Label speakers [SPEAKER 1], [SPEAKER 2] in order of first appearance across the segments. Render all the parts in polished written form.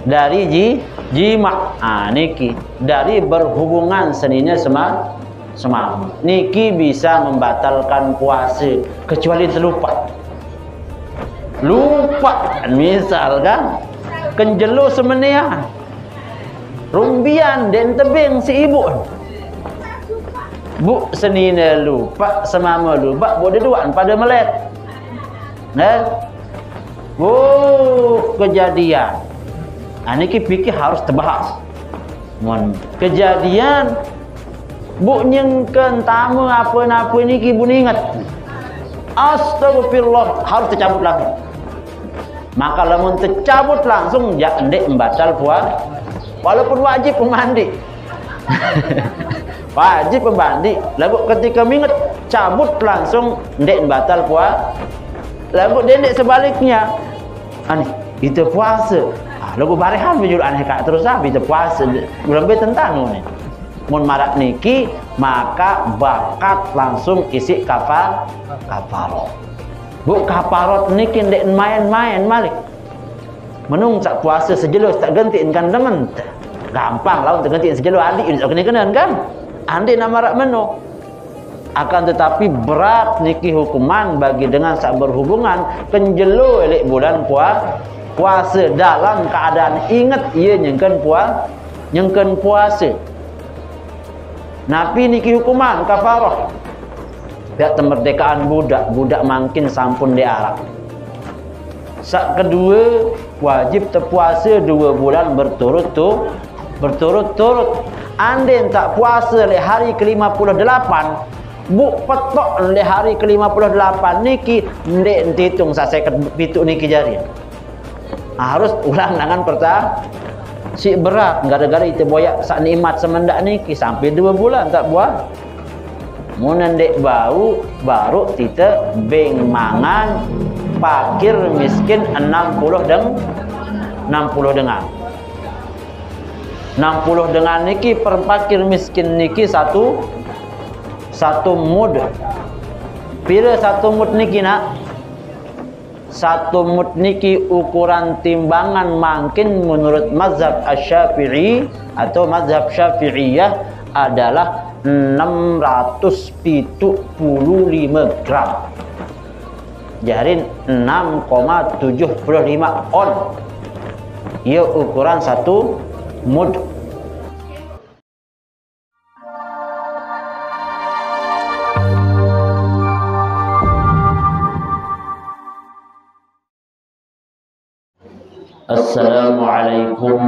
[SPEAKER 1] dari jima. Niki dari berhubungan senine semalam. Niki bisa membatalkan puasa kecuali terlupa. Lupa misalkan kenjelo semenia. Rumbian dan tebing si ibu. Bu senine lupa semama lupa boleh duaan pada melet. Kejadian. Niki fikir harus terbahas. Kejadian bu nyengken tamu apa-apa niki bu ingat. Astagfirullah harus tercabut langsung. Maka lamun tercabut langsung ya ndek membatal puasa. Walaupun wajib pemandi. Wajib pemandi. Lalu ketika mingat cabut langsung ndek batal puasa. Lalu dendek sebaliknya. Itu puasa. Lagu barehan bijul aneh kak terus itu puasa. Lebih tentang ni. Mun marak niki maka bakat langsung isi kafarot. Bu kafarot niki ndek main-main malik. Menung sak puasa sejelo tak gantiin kan teman. Gampang lah untuk gantiin sejelo adik ini kena kan. Andi nama rak menu. Akan tetapi berat niki hukuman bagi dengan sak berhubungan penjelo elek bulan puasa dalam keadaan ingat ia nyengken puasa. Nabi niki hukuman kafarah. Biar kemerdekaan budak makin sampun diarah. Sak kedua wajib terpuasa 2 bulan berturut-turut. Andai tak puasa le hari ke-58, bu petok le hari ke-58 niki ndek hitung saya pitu niki jari. Harus ulang dengan pertama. Si berat gara-gara itu boyak sak nikmat semendak niki sampai 2 bulan tak buat. Mun ndek bau baru kita beng mangan fakir miskin 60 dengan 60 dengan niki per fakir miskin niki satu mud. Pira satu mud niki nak? Satu mud niki ukuran timbangan makin menurut mazhab Asy-Syafi'i atau mazhab Syafi'iyah adalah 675 gram. Jarin 6,75 on. Ia ukuran satu mud. Assalamualaikum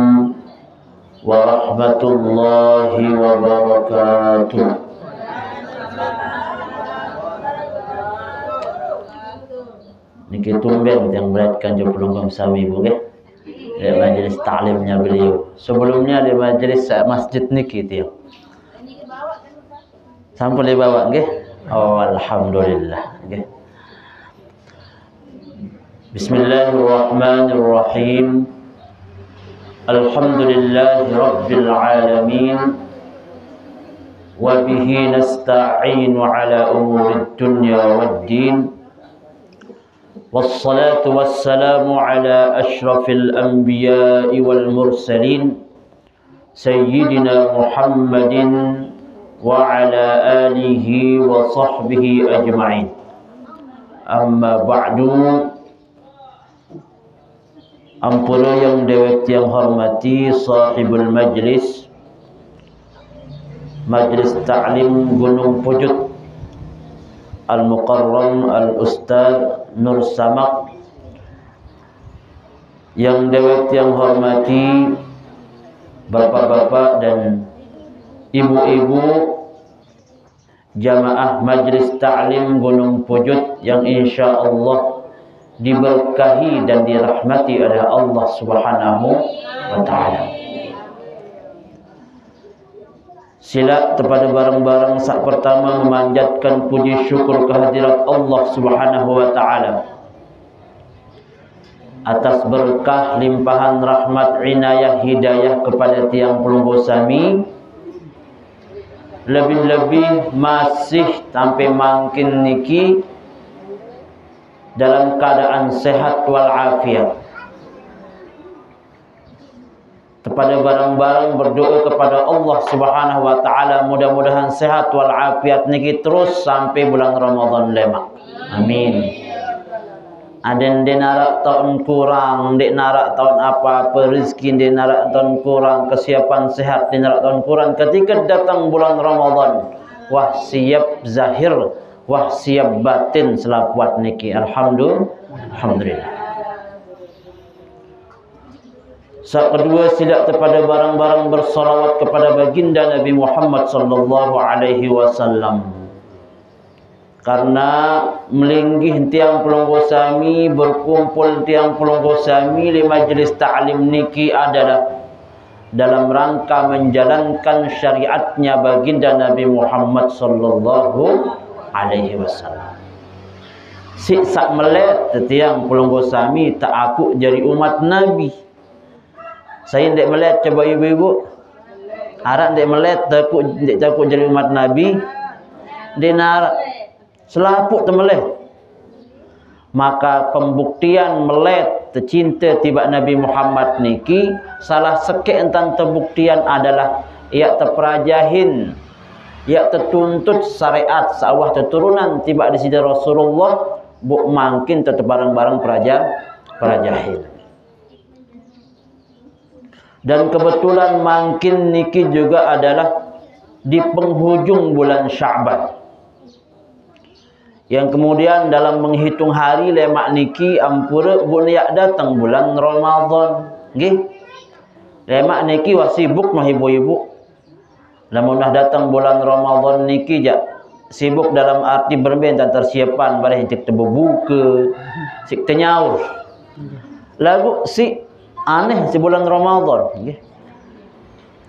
[SPEAKER 1] warahmatullahi wabarakatuh. Niki tumben yang beratkan jauh pelunggung sami bu ke? Di majlis ta'limnya beliau. Sebelumnya di majlis masjid niki dia. Sampai dibawa ke? Oh alhamdulillah. Okay. Bismillahirrahmanirrahim. Alhamdulillahi rabbil alamin. Wa bihi nasta'inu ala umurid dunya waddin. والصلاة والسلام على أشرف الأنبياء والمرسلين سيدنا محمد وعلى آله وصحبه أجمعين. أما بعد, ampura yang dewek yang hormati sahibul majlis Ta'lim Gunung Pujut Al-Mukarram Al-Ustaz Nur Samak, yang dewek yang hormati bapak-bapak dan ibu-ibu jamaah Majlis Ta'lim Gunung Pujut yang insya Allah diberkahi dan dirahmati oleh Allah Subhanahu wa Ta'ala. Sila kepada bareng-bareng saat pertama memanjatkan puji syukur kehadirat Allah Subhanahu wa Ta'ala atas berkah limpahan rahmat inayah hidayah kepada tiang pelunggu sami. Lebih-lebih masih sampai makin niki dalam keadaan sehat wal afiat. kepada barang-barang berdoa kepada Allah Subhanahu wa taala mudah-mudahan sehat wal afiat niki terus sampai bulan Ramadan lemak. Amin. Ada yang narak tahun kurang, dek narak tahun apa-apa rezeki, dek narak tahun kurang, kesiapan sehat dek narak tahun kurang. Ketika datang bulan Ramadan, wah siap zahir, wah siap batin selapuat niki. Alhamdulillah. Saat kedua, sila kepada barang-barang bersalawat kepada baginda Nabi Muhammad sallallahu alaihi wasallam. Karena melinggih tiang pelunggu sami, berkumpul tiang pelunggu sami di majlis ta'lim niki adalah dalam rangka menjalankan syariatnya baginda Nabi Muhammad sallallahu alaihi wasallam. Siksa melet tiang pelunggu sami tak aku jadi umat Nabi. Saya tidak melihat, coba ibu-ibu harap tidak melihat takut jadi umat Nabi dinar selaput temelih. Maka pembuktian melet tercinta tiba Nabi Muhammad niki salah sekek tentang terbuktian adalah ia terperajahin, ia tertuntut syariat sawah keturunan tiba di sini Rasulullah buk mangkin tetap barang-barang perajahin. Dan kebetulan mungkin niki juga adalah di penghujung bulan Sya'ban. Yang kemudian dalam menghitung hari lemak niki ampura bulan datang bulan Ramadan. Nggih. Lemak niki wah sibuk mah ibu-ibu. Lamun dah datang bulan Ramadan niki ja sibuk dalam arti berbentan tersiapan bareh cek terbuka, cek tenyaur. Lagu si aneh si bulan Ramadan nggih.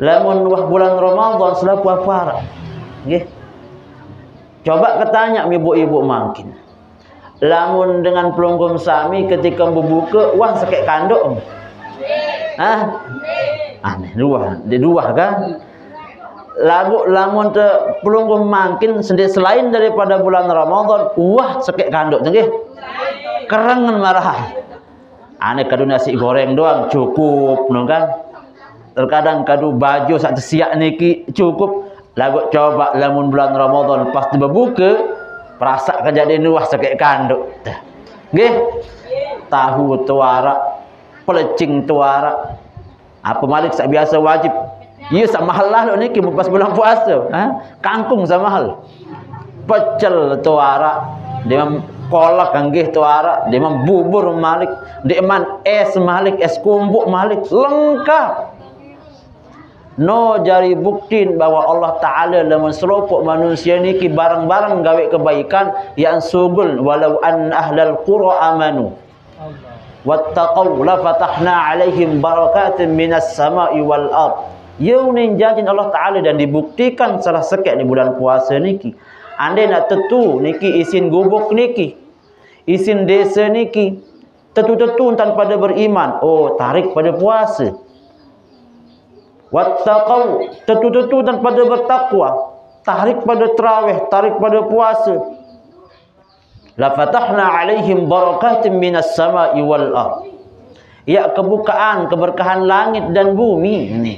[SPEAKER 1] Lamun wah bulan Ramadan selaku apa nggih. Coba ketanya ibu-ibu mungkin. Lamun dengan pelunggum sami ketika berbuka wah sekek kanduk. Hah? Aneh dua kan? Lagu lamun te pelunggum mungkin selain daripada bulan Ramadan wah sekek kanduk nggih. Kerengan marah. Aneh kadu nasi goreng doang cukup no kan. Terkadang kadu baju sak siap niki cukup. Lagu coba lamun bulan Ramadan pas dibuka perasa kejadian wah sekek kanduk. Nggih. Tahu tuara, pelecing tuara. Apa malik sak biasa wajib. Iya sak mahal lah niki pas bulan puasa, ha? Kangkung sak mahal. Pecel tuara, dia kolak kanggih tuara, dia bubur malik, dia es malik, es kumbuk malik, lengkap. No jari bukti bahwa Allah Ta'ala dalam serupuk manusia niki barang-barang gawe kebaikan yang sugul walau an ahlal qura amanu wattaqaw la fatahna alaihim barakatin minas sama'i wal ard. Yaunin janjin Allah Ta'ala dan dibuktikan salah sekek di bulan puasa niki. Andai nak tentu niki isin gubuk niki, isin desa niki tentu-tentu tanpa pada beriman, oh tarik pada puasa. Wattaqau tentu-tentu dan pada bertakwa, tarik pada tarawih, tarik pada puasa. La fatahna alaihim barakatin minas sama'i wal ard. Ya kebukaan, keberkahan langit dan bumi ini.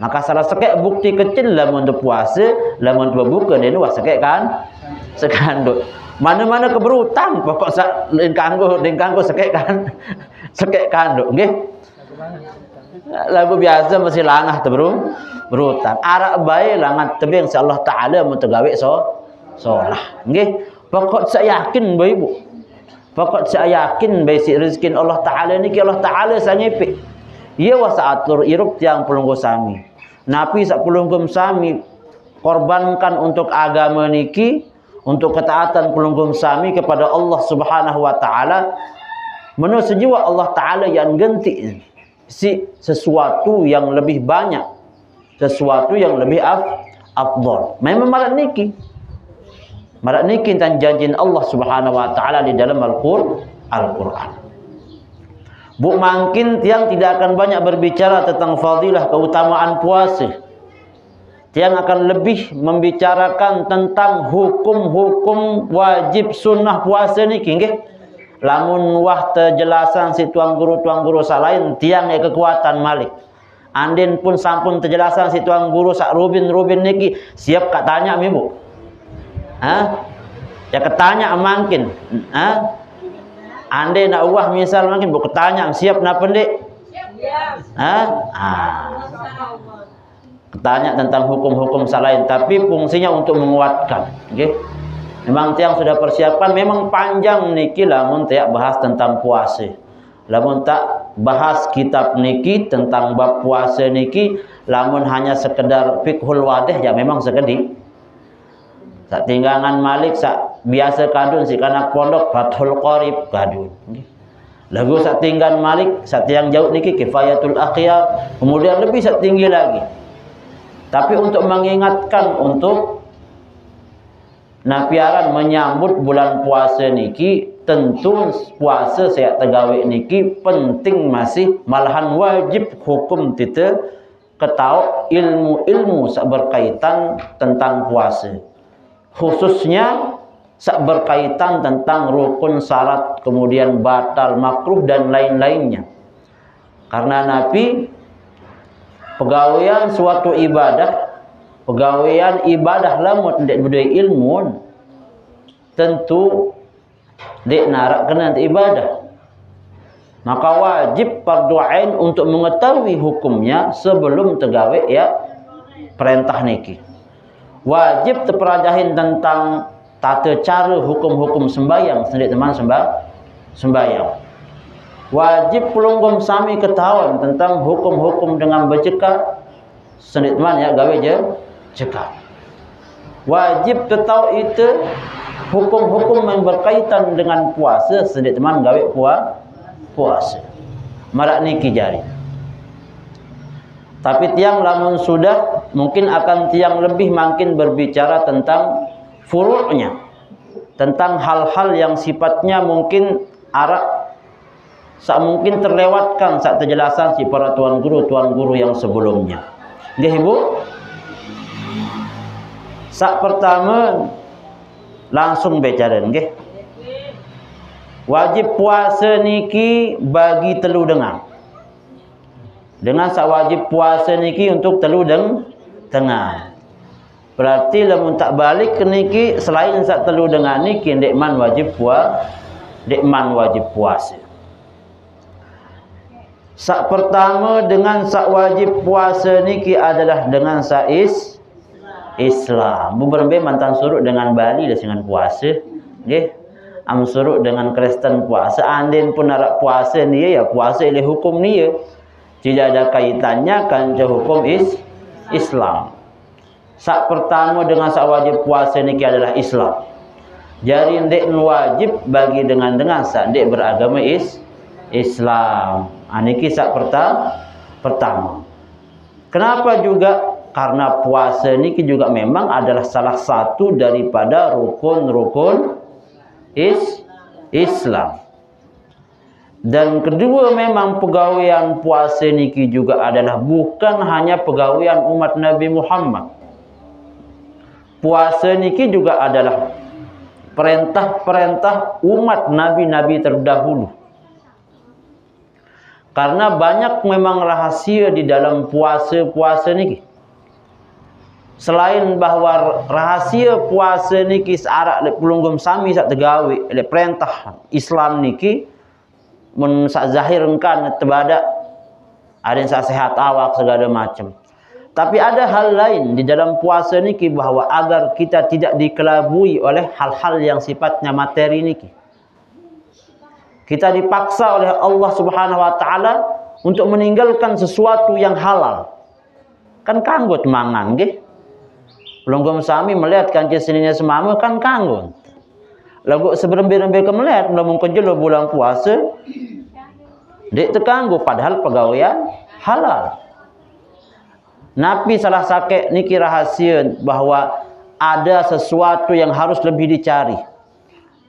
[SPEAKER 1] Maka salah sekek bukti kecil lamun puasa, lamun berbuka dia wah sekek kan? Sekanduk. Mana-mana keberutan pokok sak len kanggo sekek kan? Sekek kanduk nggih. Lagu biasa masih langah tu berutan. Arak baik langat tebing si Allah Ta'ala mentegawe solah. Nggih. Pokok saya yakin baik ibu. Pokok saya yakin baik si rezeki Allah Ta'ala ni Allah Ta'ala sangipik. Ia wasa atur iruk tiang pelunggu sami. Napi sak pelunggum sami korbankan untuk agama niki, untuk ketaatan pelunggum sami kepada Allah Subhanahu wa Ta'ala. Menurut sejiwa Allah Ta'ala yang ganti si sesuatu yang lebih banyak, sesuatu yang lebih afdal. Memang marat niki tentang janjin Allah Subhanahu wa Ta'ala di dalam Al-Quran. Bu mungkin tiang tidak akan banyak berbicara tentang fadilah keutamaan puasa. Tiang akan lebih membicarakan tentang hukum-hukum wajib sunnah puasa niki nggih. lamun wah terjelasan si tuang guru salain tiang kekuatan Malik. Andin pun sampun terjelasan si tuang guru sak Rubin niki siap kak tanya ibu. Ya ketanya makin. Ande nak wah misal makin bu ketanya siap napa ndik? Ketanya tentang hukum-hukum salain, tapi fungsinya untuk menguatkan. Okay? Memang tiang sudah persiapan, memang panjang niki lamun tiak bahas tentang puasa. Lamun tak bahas kitab niki tentang bab puasa niki, lamun hanya sekedar fiqhul wadih ya memang sekedik. Sak tinggangan Malik sak biasa kadun si kanak pondok Fathul Qorib kadun. Lagu sak tinggan Malik sak tiang jauh niki Kifayatul Akhyar, kemudian lebih sak tinggi lagi. Tapi untuk mengingatkan untuk napiaran menyambut bulan puasa niki, tentu puasa saya tegawe niki penting masih malahan wajib hukum kita ketahui ilmu-ilmu sak berkaitan tentang puasa. Khususnya sak berkaitan tentang rukun, syarat, kemudian batal, makruh dan lain-lainnya. Karena Nabi pegawaian suatu ibadah, pegawaian ibadah lamun ndak budaya ilmu tentu dek narak kena ibadah. Maka wajib fardu ain untuk mengetahui hukumnya sebelum tegawe ya perintah niki. Wajib terpelajahin tentang tata cara hukum-hukum sembahyang sendiri teman sembahyang. Wajib pelunggum sami ketahuan tentang hukum-hukum dengan bercekak sendiri teman ya gawe je cekak. Wajib tahu itu hukum-hukum yang berkaitan dengan puasa sendiri teman gawe puasa. Marak niki jari. Tapi tiang lamun sudah mungkin akan tiang lebih makin berbicara tentang furu'nya, tentang hal-hal yang sifatnya mungkin arak sak mungkin terlewatkan sak terjelasan si para tuan guru yang sebelumnya. Nggih Ibu? Sak pertama langsung bicara nggih. Wajib puasa niki bagi telu dengar. Dengan sak wajib puasa niki untuk telu dengar. Berarti lamun tak balik ke niki selain sak telu dengar niki ndek man wajib puasa. Sak pertama dengan sak wajib puasa niki adalah dengan sak Islam. Beberapa mantan surut dengan Bali dengan puasa, nggih. Am surut dengan Kristen puasa, andin pun nak puasa ni ya puasa oleh hukum ni ya. Tidak ada kaitannya kan hukum Islam. Sak pertama dengan sak wajib puasa niki adalah Islam. Jadi ndek wajib bagi dengan sak ndek beragama Islam. Niki sak pertama. Kenapa juga? Karena puasa niki juga memang adalah salah satu daripada rukun-rukun Islam. Dan kedua memang pegawaian puasa niki juga adalah bukan hanya pegawaian umat Nabi Muhammad. Puasa niki juga adalah perintah-perintah umat nabi-nabi terdahulu. Karena banyak memang rahasia di dalam puasa niki. Selain bahawa rahasia puasa niki searak le pelunggum sami sak tegawe le perintah Islam niki mun sak zahirkan terbada ada yang sak sehat awak segala macam. Tapi ada hal lain di dalam puasa niki bahawa agar kita tidak dikelabui oleh hal-hal yang sifatnya materi niki. Kita dipaksa oleh Allah Subhanahu wa taala untuk meninggalkan sesuatu yang halal. Kan kanggo mangan nggih. Pelunggum sami melihat kanci sininya semama kan kanggo. Lagu seberembe-rembe ke melihat belum menjelo bulan puasa dek terganggu padahal pegawaian halal. Nabi salah sakit niki rahasia bahawa ada sesuatu yang harus lebih dicari.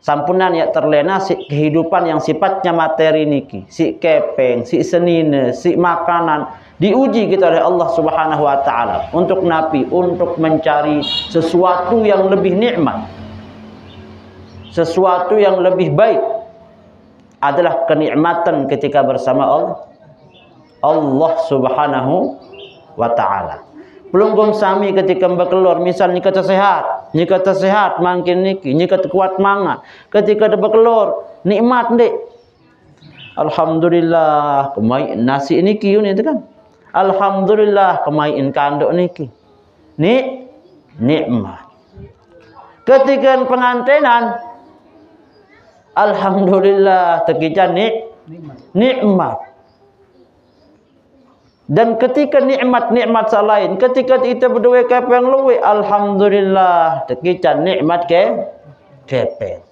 [SPEAKER 1] Sampunan ya terlena si kehidupan yang sifatnya materi niki, si kepeng, si senine, si makanan diuji kita oleh Allah Subhanahu wa taala untuk Nabi untuk mencari sesuatu yang lebih nikmat. Sesuatu yang lebih baik. adalah kenikmatan ketika bersama Allah Subhanahu wa taala. Pelunggum sami ketika berkelur, misal ni kata sehat makin niki, ni kata kuat manga. Ketika dia berkelur, nikmat dek. Alhamdulillah, kemai nasi niki ni tu kan. Alhamdulillah, kemai kanduk niki. Nikmat. Ketika pengantinan, alhamdulillah, terkican nikmat. Dan ketika nikmat selain, ketika kita berdua ke yang luwe, alhamdulillah, terkican nikmat kepe.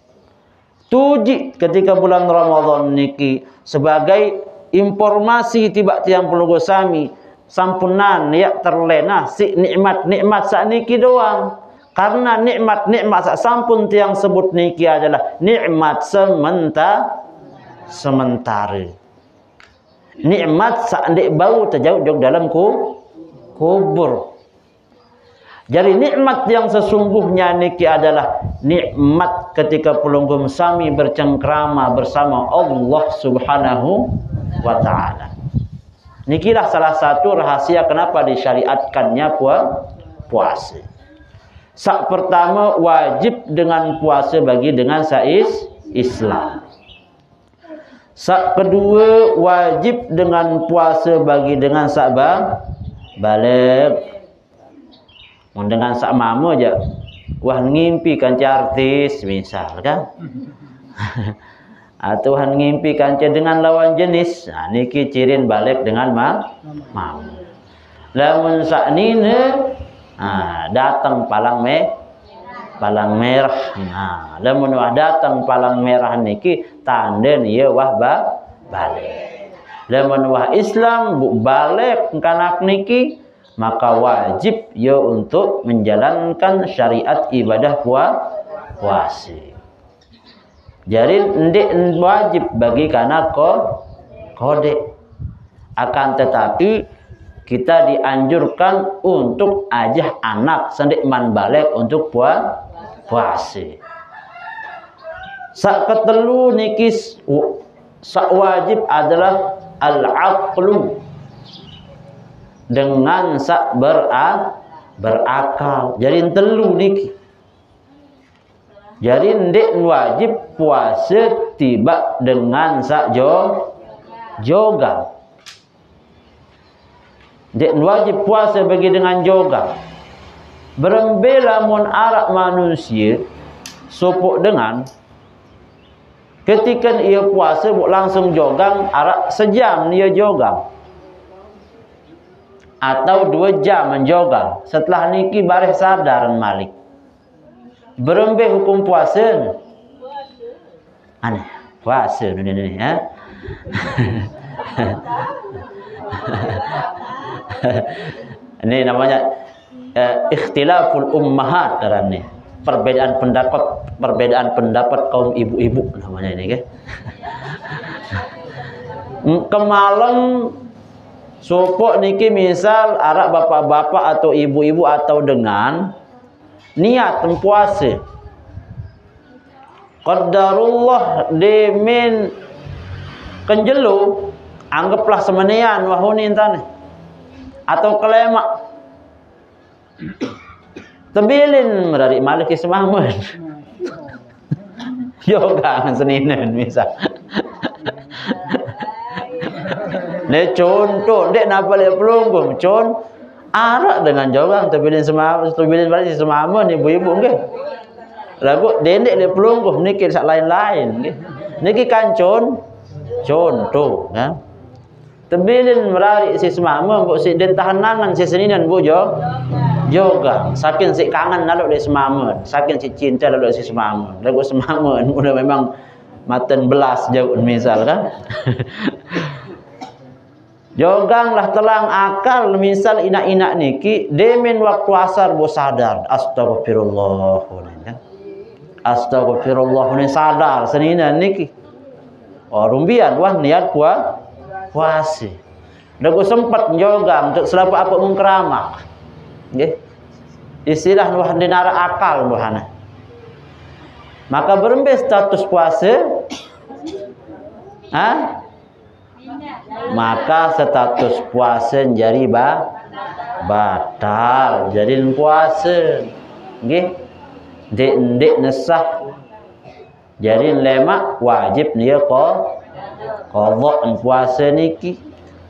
[SPEAKER 1] Tuji ketika bulan Ramadan niki sebagai informasi tiba tiang pelunggu sami sampunan ya terlena si nikmat sak niki doang. Karena nikmat sak sampun tiang sebut niki adalah nikmat sementara. Nikmat sak ndek bau terjauh dalam kubur. Jadi nikmat yang sesungguhnya niki adalah nikmat ketika pelunggum sami bercengkrama bersama Allah Subhanahu wa taala. Nikilah salah satu rahasia kenapa disyariatkannya puasa. Sak pertama, wajib dengan puasa bagi dengan Islam. Sak kedua, wajib dengan puasa bagi dengan sak balik. Dengan sak mama je. Wah ngimpi kanci artis misal kan. Atau ngimpi kanci dengan lawan jenis. Nah, niki cirin balik dengan mama. Lamun sak nina datang palang merah. Nah, lamun wah datang palang merah niki tanda ieu wah balik. Lamun wah Islam balik kanak niki maka wajib ya untuk menjalankan syariat ibadah puasa. Jadi ndik wajib bagi kanak kode. Akan tetapi kita dianjurkan untuk ajah anak sendik man balik untuk puasa. Sak ketelu nikis sak wajib adalah al-aqlu, dengan sak berakal. Jadi telu niki. Jadi ndik wajib puasa tiba dengan sak joga. Dek wajib puasa bagi dengan joga. Berembela mun arak manusia sopok dengan ketika ia puasa langsung jogang arak sejam dia jogang atau 2 jam menjogang. Setelah niki bareh sadar malik. Berembe hukum puasa. Aneh puasa ni ya. Ini namanya ikhtilaful ummahat darane. Perbedaan pendapat kaum ibu-ibu namanya ini ke. Kemalang sopok niki misal arak bapak-bapak atau ibu-ibu atau dengan niat puasa. Qadarullah demin kenjelu anggaplah semenian wahuni intane atau kelemak tebilin dari malik ismamun yoga seninen misal ne contoh dek napa le pelunggung arak dengan jogang tebilin balik semamun ibu-ibu nggih lagu dendek le pelunggung niki sak lain-lain nggih niki kan contoh kan tebilin merari si semama mbok si den tahanangan si seninan bu joga saking si kangen lalu dari semama saking si cinta lalu si semama lagu semama udah memang maten belas jauh misal kan jogang lah telang akal misal inak-inak niki demen waktu asar bo sadar astagfirullah kan astagfirullah ni sadar seninan niki rumbian wah niat puasa. Dagu sempat jogang untuk selalu apa mengkeramak. Nggih. Istilah wah dinara akal buhana. Maka berembe status puasa Ah? Maka status puasa jadi batal. Jadi puasa. Nggih. Dek nesah. Jadi lemak wajib dia qadha puasa niki.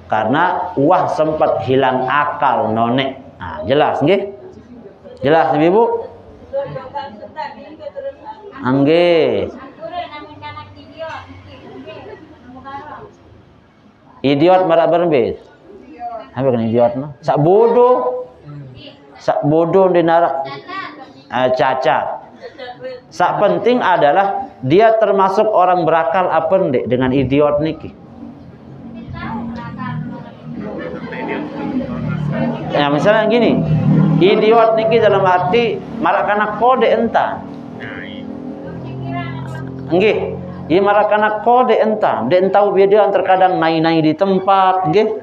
[SPEAKER 1] Karena wah sempat hilang akal nonek. Nah, jelas nggih? Jelas Ibu? Nggih. Idiot marak berbes. Apa kan idiot mah? Sak bodoh di narak cacat. Sak penting adalah dia termasuk orang berakal apa ndek dengan idiot niki. Ya misalnya gini, idiot niki dalam arti marak kana kode entah. Nggih. Ia marakana kode entah, dia tahu dia terkadang naik-naik di tempat, nggih.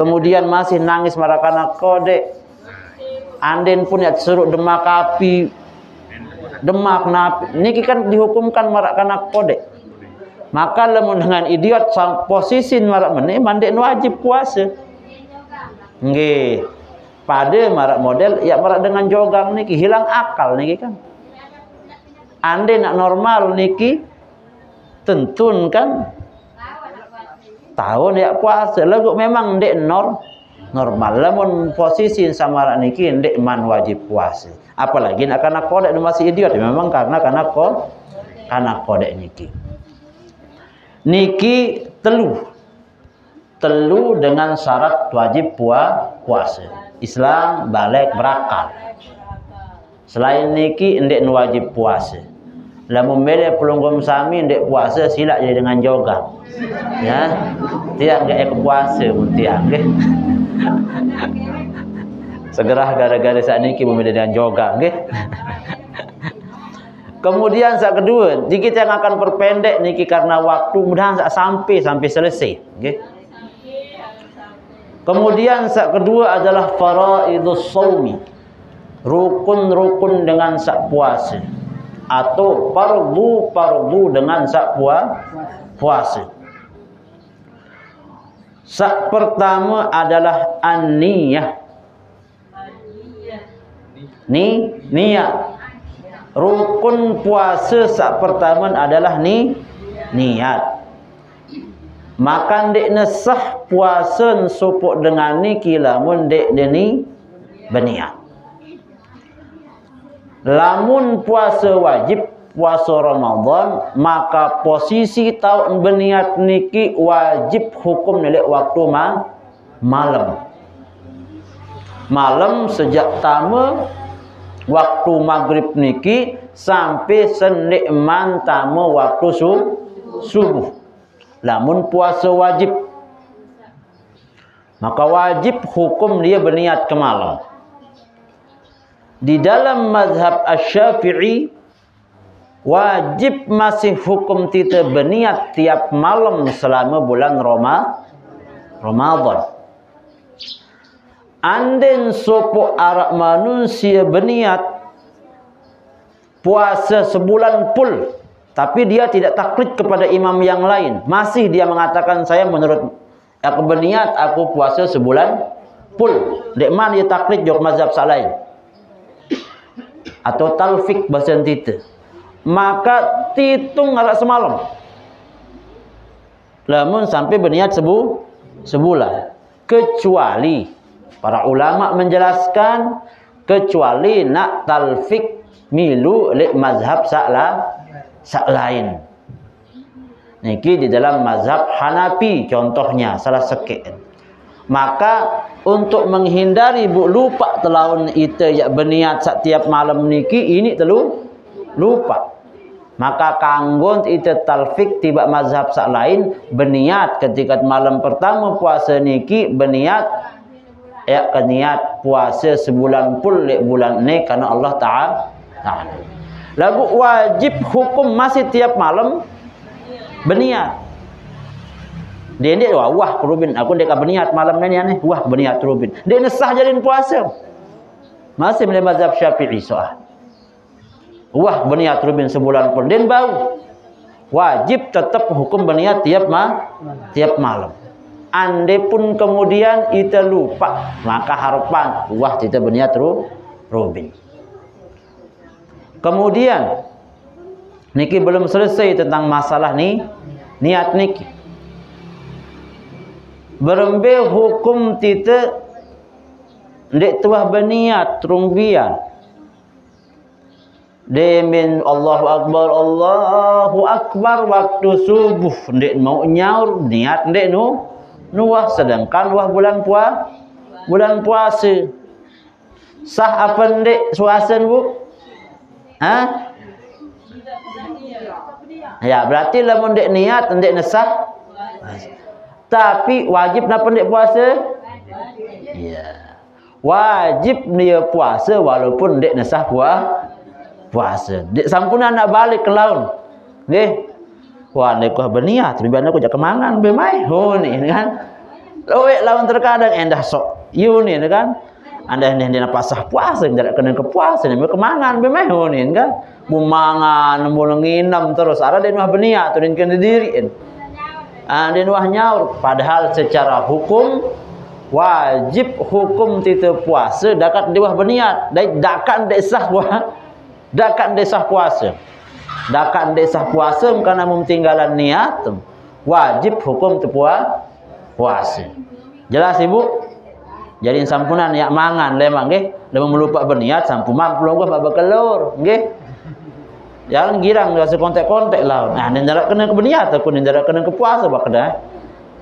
[SPEAKER 1] Kemudian masih nangis marakana kode. Anden pun ya suruh demak api, demak napi. Niki kan dihukumkan marakana kode. Maka lamun dengan idiot posisi marak meneh mandek wajib puasa. Nggih. Pada marak model ya marak dengan jogang niki hilang akal niki kan. Ande nak normal niki tentun kan tahun ya puasa lagu memang ndek normal lamun posisi sama niki ndek man wajib puasa apalagi nak kana kode masih idiot memang karena kode niki telu dengan syarat wajib puasa Islam balik berakal selain niki ndek wajib puasa. Lamun beda pelunggum sami ndek puasa silak jadi dengan jogang. Ya. Tiang gak puasa pun tiang nggih. Segera gara-gara saat niki membeda dengan jogang nggih. Kemudian saat kedua, kita yang akan perpendek niki karena waktu mudahan sampai selesai nggih. Kemudian saat kedua adalah faraidus shaumi. Rukun-rukun dengan sak puasa. Atau fardu dengan sak puasa. Sak pertama adalah an-niyah. Niat. Rukun puasa sak pertama adalah niat. Maka dek nesah puasa supuk dengan niki lamun dek deni berniat. Lamun puasa wajib puasa Ramadan maka posisi tahun berniat niki wajib hukum nilai waktu malam sejak tama waktu maghrib niki sampai senikman tama waktu subuh. Lamun puasa wajib maka wajib hukum dia berniat ke malam. Di dalam mazhab Asy-Syafi'i wajib masih hukum kita berniat tiap malam selama bulan Ramadan. Anden sopo arak manusia berniat puasa sebulan full tapi dia tidak taklid kepada imam yang lain, masih dia mengatakan saya menurut aku berniat aku puasa sebulan full. Dek man dia taklid jok mazhab salain. Atau talfik bahasa kita, maka titung arak semalam lamun sampai berniat sebulan, kecuali para ulama menjelaskan kecuali nak talfik milu li mazhab sak lain. Niki di dalam mazhab Hanafi contohnya salah sekek. Maka untuk menghindari lupa telahun itu ya berniat setiap malam niki ini lupa. Maka kanggon itu talfik tiba mazhab sak lain berniat ketika malam pertama puasa niki berniat ya niat puasa sebulan full bulan ini karena Allah Ta'ala. Lagu wajib hukum masih tiap malam berniat. Dia ni wah Rubin aku dek berniat malam ni aneh wah berniat Rubin. Dia nesah jalin puasa. Masih dalam mazhab Syafi'i soal. Wah berniat Rubin sebulan pun den bau. wajib tetap hukum berniat tiap malam. Andai pun kemudian kita lupa, maka harapan wah kita berniat rubin. Kemudian niki belum selesai tentang masalah niat niki. Berembe hukum kita ndek tuah berniat rumbian. Demin Allahu Akbar waktu subuh ndek mau nyaur niat ndek nuah, sedangkan wah bulan puasa. Sah apa ndek suasan Bu? Hah? Ya berarti lamun ndek niat ndek nesah. Tapi wajib napa ndek puasa? Ya. Wajib dia puasa walaupun ndek nesah puasa. Dek sampuna nak balik ke laun. Nggih. Wah, nek kau berniat, lebih banyak kau jak kemangan bemai. Oh ni kan. Loe lawan terkadang endah sok. You ni kan. Anda ni pasah puasa, tidak kena ke puasa, ni kemangan bemai. Oh ni kan. Bumangan, mulu nginam terus. Ada dia mah berniat, turin kena diri. Dia mah nyaur. Padahal secara hukum wajib hukum tita puasa dakat dia berniat. Dakat desah puasa. Dakan desah puasa karena memtinggalan niat wajib hukum puasa. Jelas Ibu? Jadi sampunan ya mangan lemang nggih, lemang melupa berniat sampuman pelonggoh bab kelur nggih. Jangan girang rasa kontek-kontek lah. Nah, ndak kena berniat aku ndak kena ke puasa bak dah.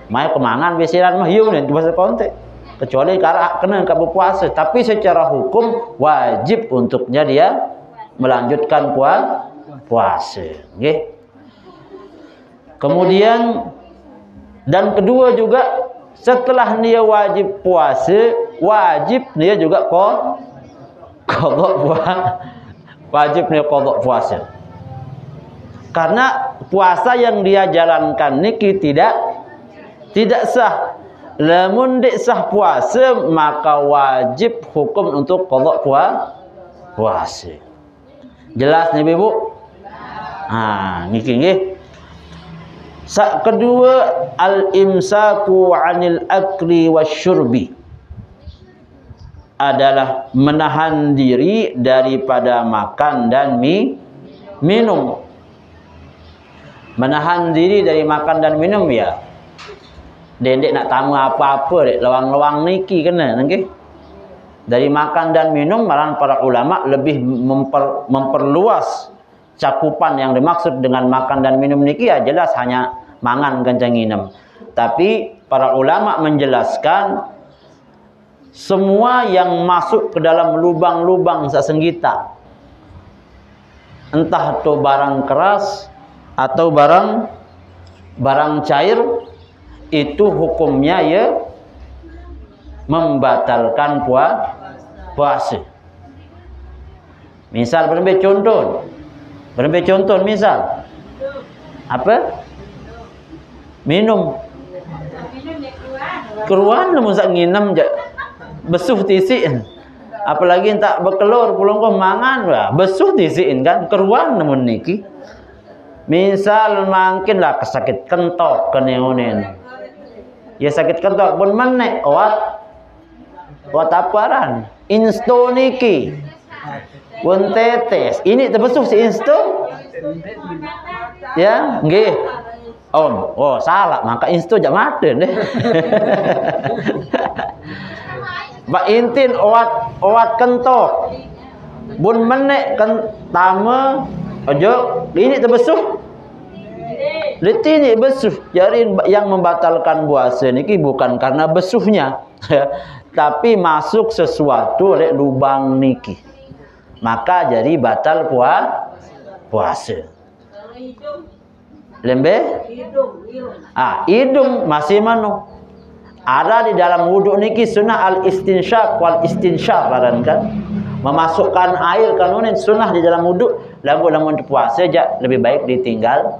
[SPEAKER 1] Mai kemangan besiran mah yeu nih bahasa kontek. Kecuali kara kena ke puasa, tapi secara hukum wajib untuknya dia melanjutkan puasa, nggih. Kemudian dan kedua juga setelah dia wajib puasa, wajib dia juga wajib dia qada puasa. Karena puasa yang dia jalankan niki tidak sah. Lamun dik sah puasa maka wajib hukum untuk qada puasa. Jelas nih Bu? Niki nggih. Kedua al-imsaku 'anil akli wasyurbi adalah menahan diri daripada makan dan minum. Menahan diri dari makan dan minum ya. Dendek nak tamu apa-apa dek lawang-lawang niki kena nggih. Dari makan dan minum malah para ulama lebih memperluas cakupan yang dimaksud dengan makan dan minum niki ya jelas hanya mangan kencang nginem. Tapi para ulama menjelaskan semua yang masuk ke dalam lubang-lubang sasenggita, entah itu barang keras atau barang cair, itu hukumnya ya membatalkan puasa. Misal berambil contoh misal apa? Minum. Keruan namun sak nginam je besuh tisiin. Apalagi tak berkelur pulang kau mangan lah besuh tisiin kan keruan namun niki. Misal makinlah kesakit kentok keneunen. Ya sakit kentok pun menek wat aparan insto niki. Pun tetes. Ini terbesuh si insto. Ya, nggih. Oh, salah. Maka insto jak maden deh. Mbak intin owat kentok. Bun menek tama ojo ini terbesuh. Letini besuh. Jadi yang membatalkan puasa niki bukan karena besuhnya, tapi masuk sesuatu oleh lubang niki. Maka jadi batal puasa. Lembe? Hidung masih mano. Ada di dalam wudhu niki sunnah al-istinsyaq wal istinsyar kan? Memasukkan air kanunin sunnah di dalam wudhu. Lamun puasa aja lebih baik ditinggalkan.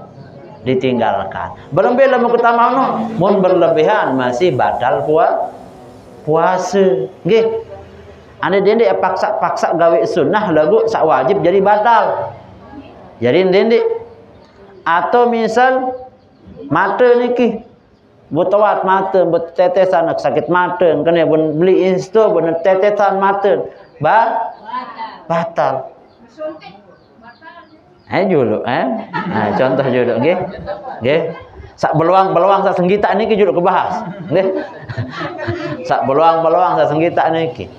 [SPEAKER 1] Berlebih lamun ketamano, mun berlebihan masih batal puasa. Nggih. Ane dendek paksa gawe sunnah lagu sak wajib jadi batal. Jadi dendek Atau misal mata niki butawat mata bertetesan sakit mata kena beli insto bertetesan mata batal. Juluk contoh juluk nggih. Nggih. Sak beluang-beluang sak senggita niki juluk kebahas. Nggih. Sak beluang-beluang sak senggita niki.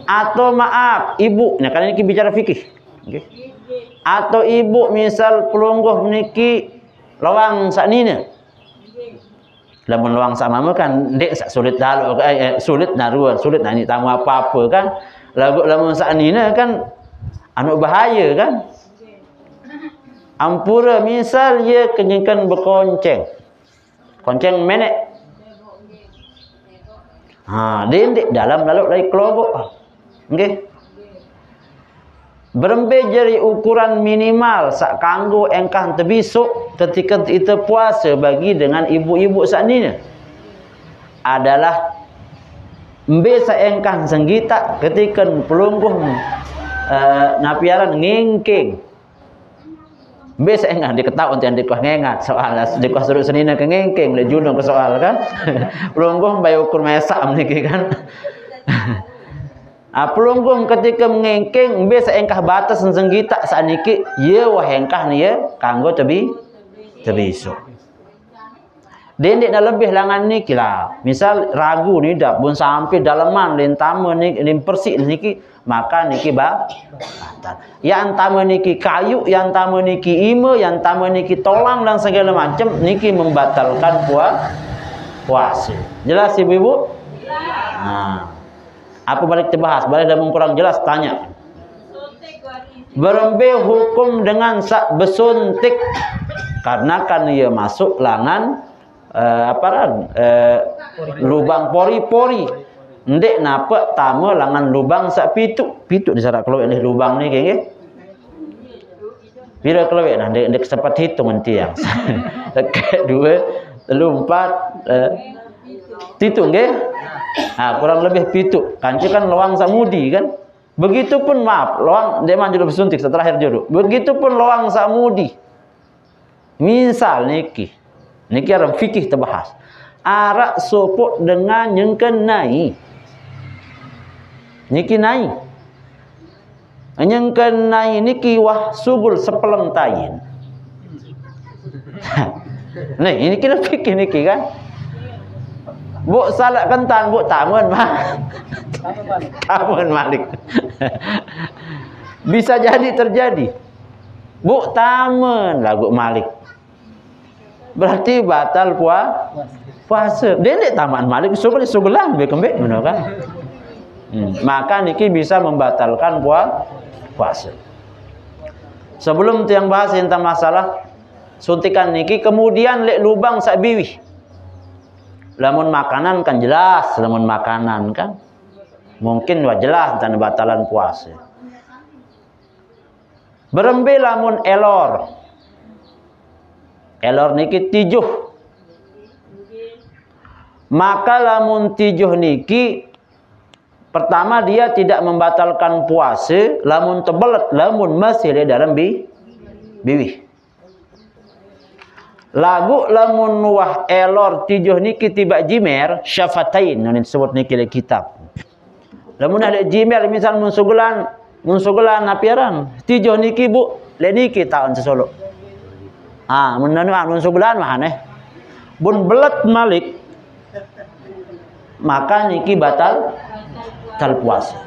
[SPEAKER 1] Atau maaf, ibu, nah kan niki bicara fikih. Nggih. Atau ibu misal pelungguh niki lawang sak nina. Lamun luang sama kan dek sulit dalu sulit naruan sulit nani tamu apa-apa kan lamun saknina kan anu bahaya kan ampura misal ye kenyengkan berkonceng konceng menek dendek dalam lalu dari kelobok nggih berembe jari ukuran minimal sak kanggo engkang tebisuk ketika itu puasa bagi dengan ibu-ibu saknina adalah embe sak engkang senggita ketika pelungguh napiaran ngengking embe sak engkang diketahui yang dikuah ngengat soal dikuah suruh senina ke ngengking le junung ke soal kan pelungguh bae ukur mesak niki kan pelungguh ketika mengengking biasa engkah batas senggita saniki ye wah engkah ni ye kanggo tebisu dendek na lebih langan niki lah misal ragu ni dak pun sampai dalaman lintama ni persik niki maka niki batal yang tama niki kayu yang tama niki ime yang tama niki tolang dan segala macam niki membatalkan puasa jelas ibu-ibu apa balik dibahas? Balik dah kurang jelas tanya. Berembe hukum dengan sak besuntik karena kan ia masuk langan lubang pori-pori. Ndek napa tama langan lubang sak pituk. Pituk disarak keluar ni lubang ni nggih. Bila keluar nah ndek sempat hitung nanti yang. Dekat 2 3 4 titung nggih. Kurang lebih pitu. Kanci kan loang samudi kan. Begitupun maaf, loang dia manjur bersuntik terakhir jodoh. Begitupun loang samudi. Misal niki orang fikih terbahas. Arak sopok dengan nyengken nai. Niki nai. Nyengken nai niki wah subul sepeleng tain. Nih, ini kita fikih niki kan. Bu salat kentan, bu tamun tamun malik. Bisa jadi terjadi. Bu tamun lagu malik. Berarti batal puasa. Dendek taman malik sugelan be kembek ngono kan. Maka niki bisa membatalkan puasa. Sebelum yang bahas tentang masalah suntikan niki kemudian lek lubang sak biwih. Lamun makanan kan jelas, lamun makanan kan mungkin wah jelas tanda batalan puasa. Berembe lamun elor. Elor niki tijuh. Maka lamun tijuh niki pertama dia tidak membatalkan puasa, lamun tebelet, lamun masih di dalam biwih. Lagu lamun wah elor tijuh niki tiba jimer syafatain yang disebut niki di kitab. Lamun ada jimer misal munsugulan apiaran tijuh niki bu le niki tahun sesolo. Munsugulan mah aneh. Bun belet malik maka niki batal puasa.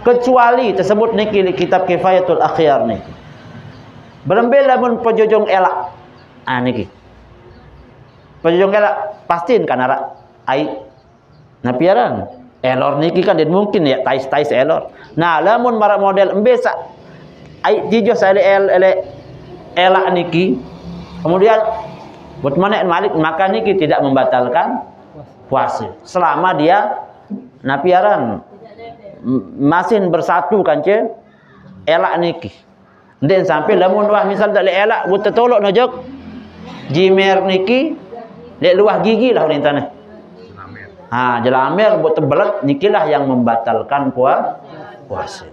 [SPEAKER 1] Kecuali tersebut niki di kitab Kifayatul Akhyar niki. Berembel lamun pejojong elak. Niki. Pejojong elak pastiin kan ara ai napiaran. Elor niki kan dan mungkin ya tais elor. Nah, lamun mara model embesa ai tijo sale elak niki. Kemudian buat mana malik maka niki tidak membatalkan puasa selama dia napiaran masin bersatu kanca elak niki. Den sampai lamun wah misal tak le elak buat tertolok nojok jimer niki lek luah gigi lah ulin tanah. Jelamer buat tebelat nikilah yang membatalkan puasa.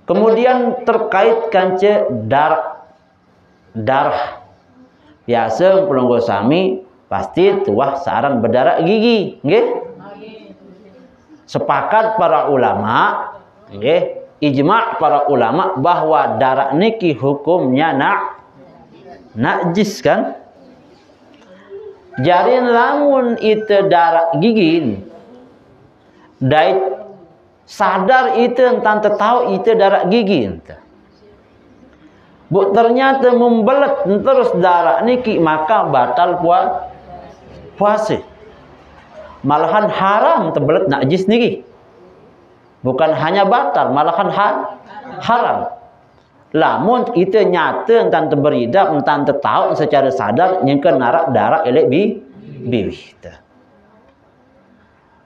[SPEAKER 1] Kemudian terkait kanca darah. Biasa pelunggu sami pasti tuah searan berdarah gigi, nggih? Sepakat para ulama, nggih, ijma' para ulama bahwa darah niki hukumnya najis kan? Jarin lamun itu darah gigi, dait sadar itu tentang tahu itu darah gigi ente. Bu ternyata membelet terus darah niki maka batal puasa. Malahan haram terbelet najis niki. Bukan hanya batal, malahan haram. Lamun itu nyata tentang beridap tentang tahu secara sadar nyengken narak darah elek bibi.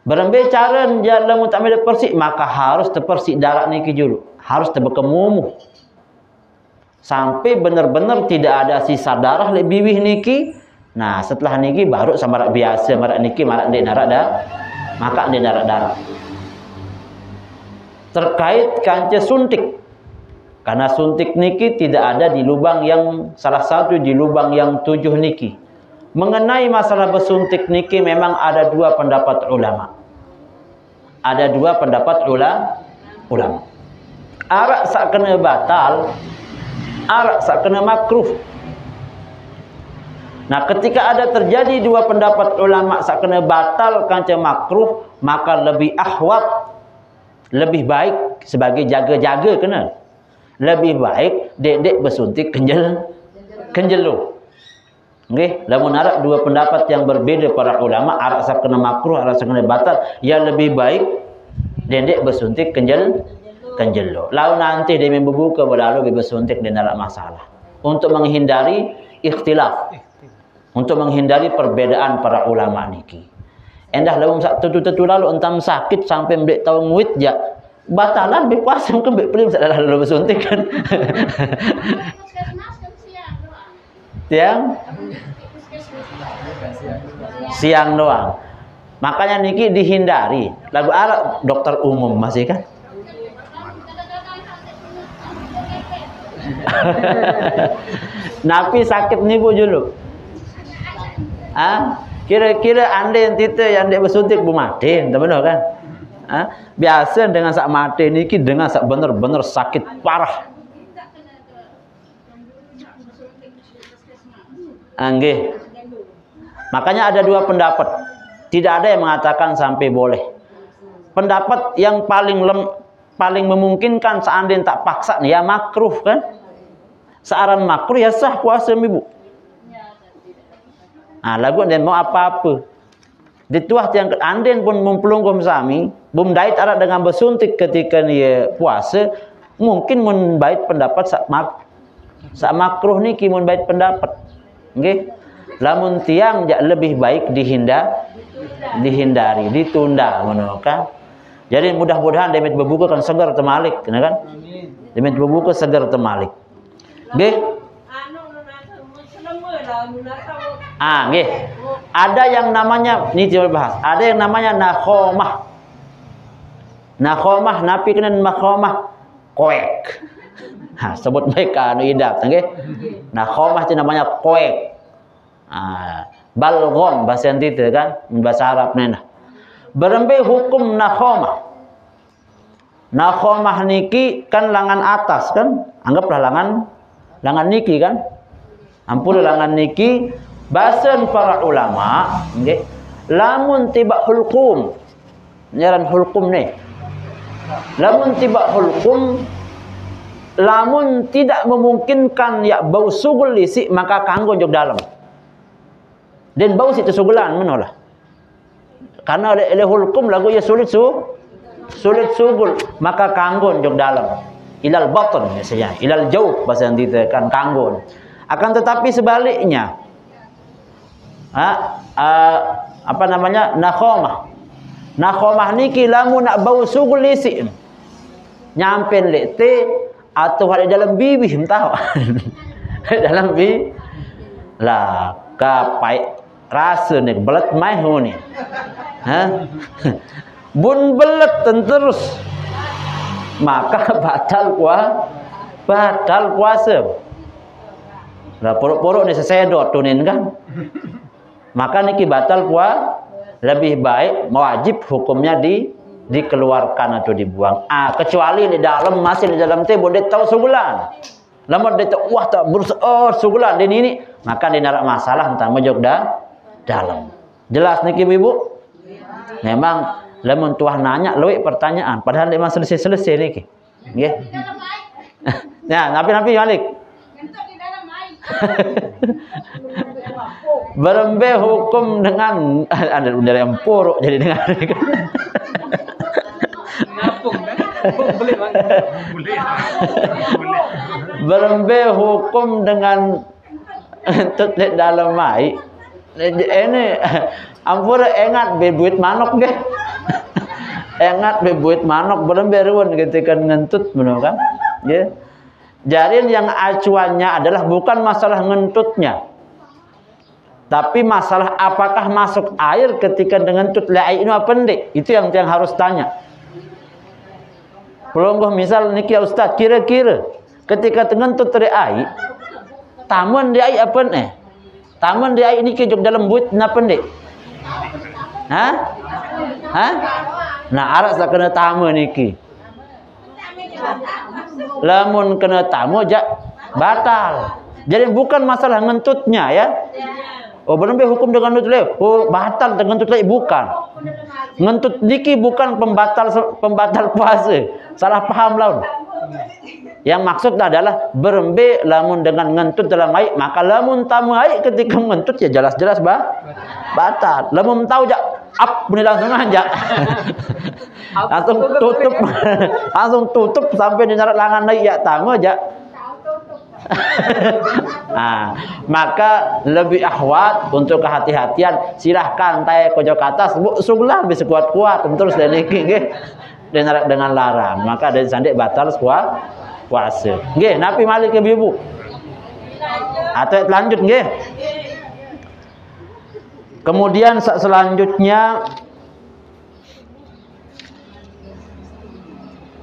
[SPEAKER 1] Berembe cara lamun tak ada persik maka harus terpersik darah niki dulu. Harus terbekemumuh. Sampai benar-benar tidak ada sisa darah lebih bibih niki. Nah, setelah niki baru sama biasa marak niki marak ndek narak dah. Maka ndek narak darah. Terkait kanca suntik. Karena suntik niki tidak ada di lubang yang salah satu di lubang yang 7 niki. Mengenai masalah bersuntik niki memang ada dua pendapat ulama. Ada dua pendapat ulama. Arak sak kena batal, arak sak kena makruh. Nah, ketika ada terjadi dua pendapat ulama sak kena batal kanca makruh, maka lebih ahwat, lebih baik sebagai jaga-jaga kena. Lebih baik dek-dek bersuntik kenjelu. Nggih, lamun arak dua pendapat yang berbeda para ulama, arak sak kena makruh, arak sak kena batal, ya lebih baik dek-dek bersuntik kenjelu. Lalu nanti dia membuka berlalu bersuntik dan tidak masalah. Untuk menghindari ikhtilaf, untuk menghindari perbedaan para ulama niki. Endah lalu tentu lalu entam sakit sampai mbek tahu nguit ja batalan be puasa mungkin mbek pelim salah lalu bersuntik kan. Siang doang. Makanya niki dihindari. Lagu arak dokter umum masih kan? Napi sakit nih bu dulu. Kira-kira anda yang tite yang dia bersuntik bu mati, benar kan? Biasa dengan sak mati niki dengan sak bener-bener sakit parah. Nggih. Makanya ada dua pendapat. Tidak ada yang mengatakan sampai boleh. Pendapat yang paling memungkinkan seandainya tak paksa ya makruh kan? Searan makruh ya sah puasa ibu. Nah, lagu dan mau apa-apa. Dituah yang anden pun mempelungkum sami, bum dait arak dengan bersuntik ketika dia puasa, mungkin mun bait pendapat sak makruh niki mun bait pendapat. Nggih. Lamun tiang lebih baik dihindari, ditunda ngono kan. Jadi mudah-mudahan demet berbuka kan segar temalik, kan? Demet berbuka segar temalik. Nggih. Nggih. Ada yang namanya ini kita bahas. Ada yang namanya nakhomah. Nakhomah napi kena makhomah koek. Sebut mereka anu idap, nggih. Nakhomah itu namanya koek. Balgham bahasa itu kan, bahasa Arab nena. Berembe hukum nakhomah. Nakhomah niki kan langan atas kan? Anggaplah langan niki kan? Ampun langan niki bahasan para ulama nggih. Lamun tiba hulqum. Nyaran hulqum nih. Lamun tiba hulqum, lamun tidak memungkinkan ya bau sugul isi maka kanggo jog dalam. Dan bau situ sugulan menolah. Karena oleh hulqum lagu ya sulit sugul maka kanggo jog dalam. Ilal batn biasanya, ilal jauh bahasa kita kan kanggo. Akan tetapi sebaliknya apa namanya nakhomah niki lamun nak bau sugul isi nyampen lete atau ada dalam bibih entah dalam bibih lah kapai rasa nih belet mai ni bun belet terus maka batal puasa. Lah porok-porok ni sesedot tunin kan. Maka niki batal puasa, lebih baik wajib hukumnya dikeluarkan atau dibuang. Kecuali di dalam masih di dalam teh boleh tahu sebulan. Lama dia tahu wah tak sebulan ini maka dia narak masalah entah mojok dalam. Jelas niki Ibu? Memang lamun tuah nanya luwih pertanyaan padahal memang selesai niki. Nggih. Nah, napi balik. Berembe hukum dengan ada udara yang porok jadi dengan berembe hukum dengan entut di dalam mai. Ini ampura ingat bebuit manok nggih. Ingat bebuit manok berembe ruwun ketika ngentut bener kan? Nggih. Jadi yang acuannya adalah bukan masalah ngentutnya. Tapi masalah apakah masuk air ketika dengan tut lai ini apa ndik? Itu yang harus tanya. Pelonggoh misal niki ya Ustaz, kira-kira ketika dengan tut air, tamun di air apa nih? Tamun di air niki juk dalam buit napa ndik? Hah? Nah, arak sak kena tamu niki. Lamun kena tamu batal. Jadi bukan masalah ngentutnya ya. Oh benar hukum dengan ngentut le. Oh batal dengan ngentut le bukan. Ngentut niki bukan pembatal puasa. Salah paham laun. Yang maksud adalah berembe lamun dengan ngentut dalam air, maka lamun tamu air ketika ngentut ya jelas-jelas batal. Lamun tahu up bunyi langsung aja. langsung tutup sampai di nyarat langan naik ya tamu aja. Nah, maka lebih ahwat untuk kehati-hatian silahkan tay kojok atas sungguhlah bisa kuat-kuat terus dan niki nggih dengan larang maka dari sandik batal puasa nggih napi malik ke ibu atau lanjut nggih. Kemudian selanjutnya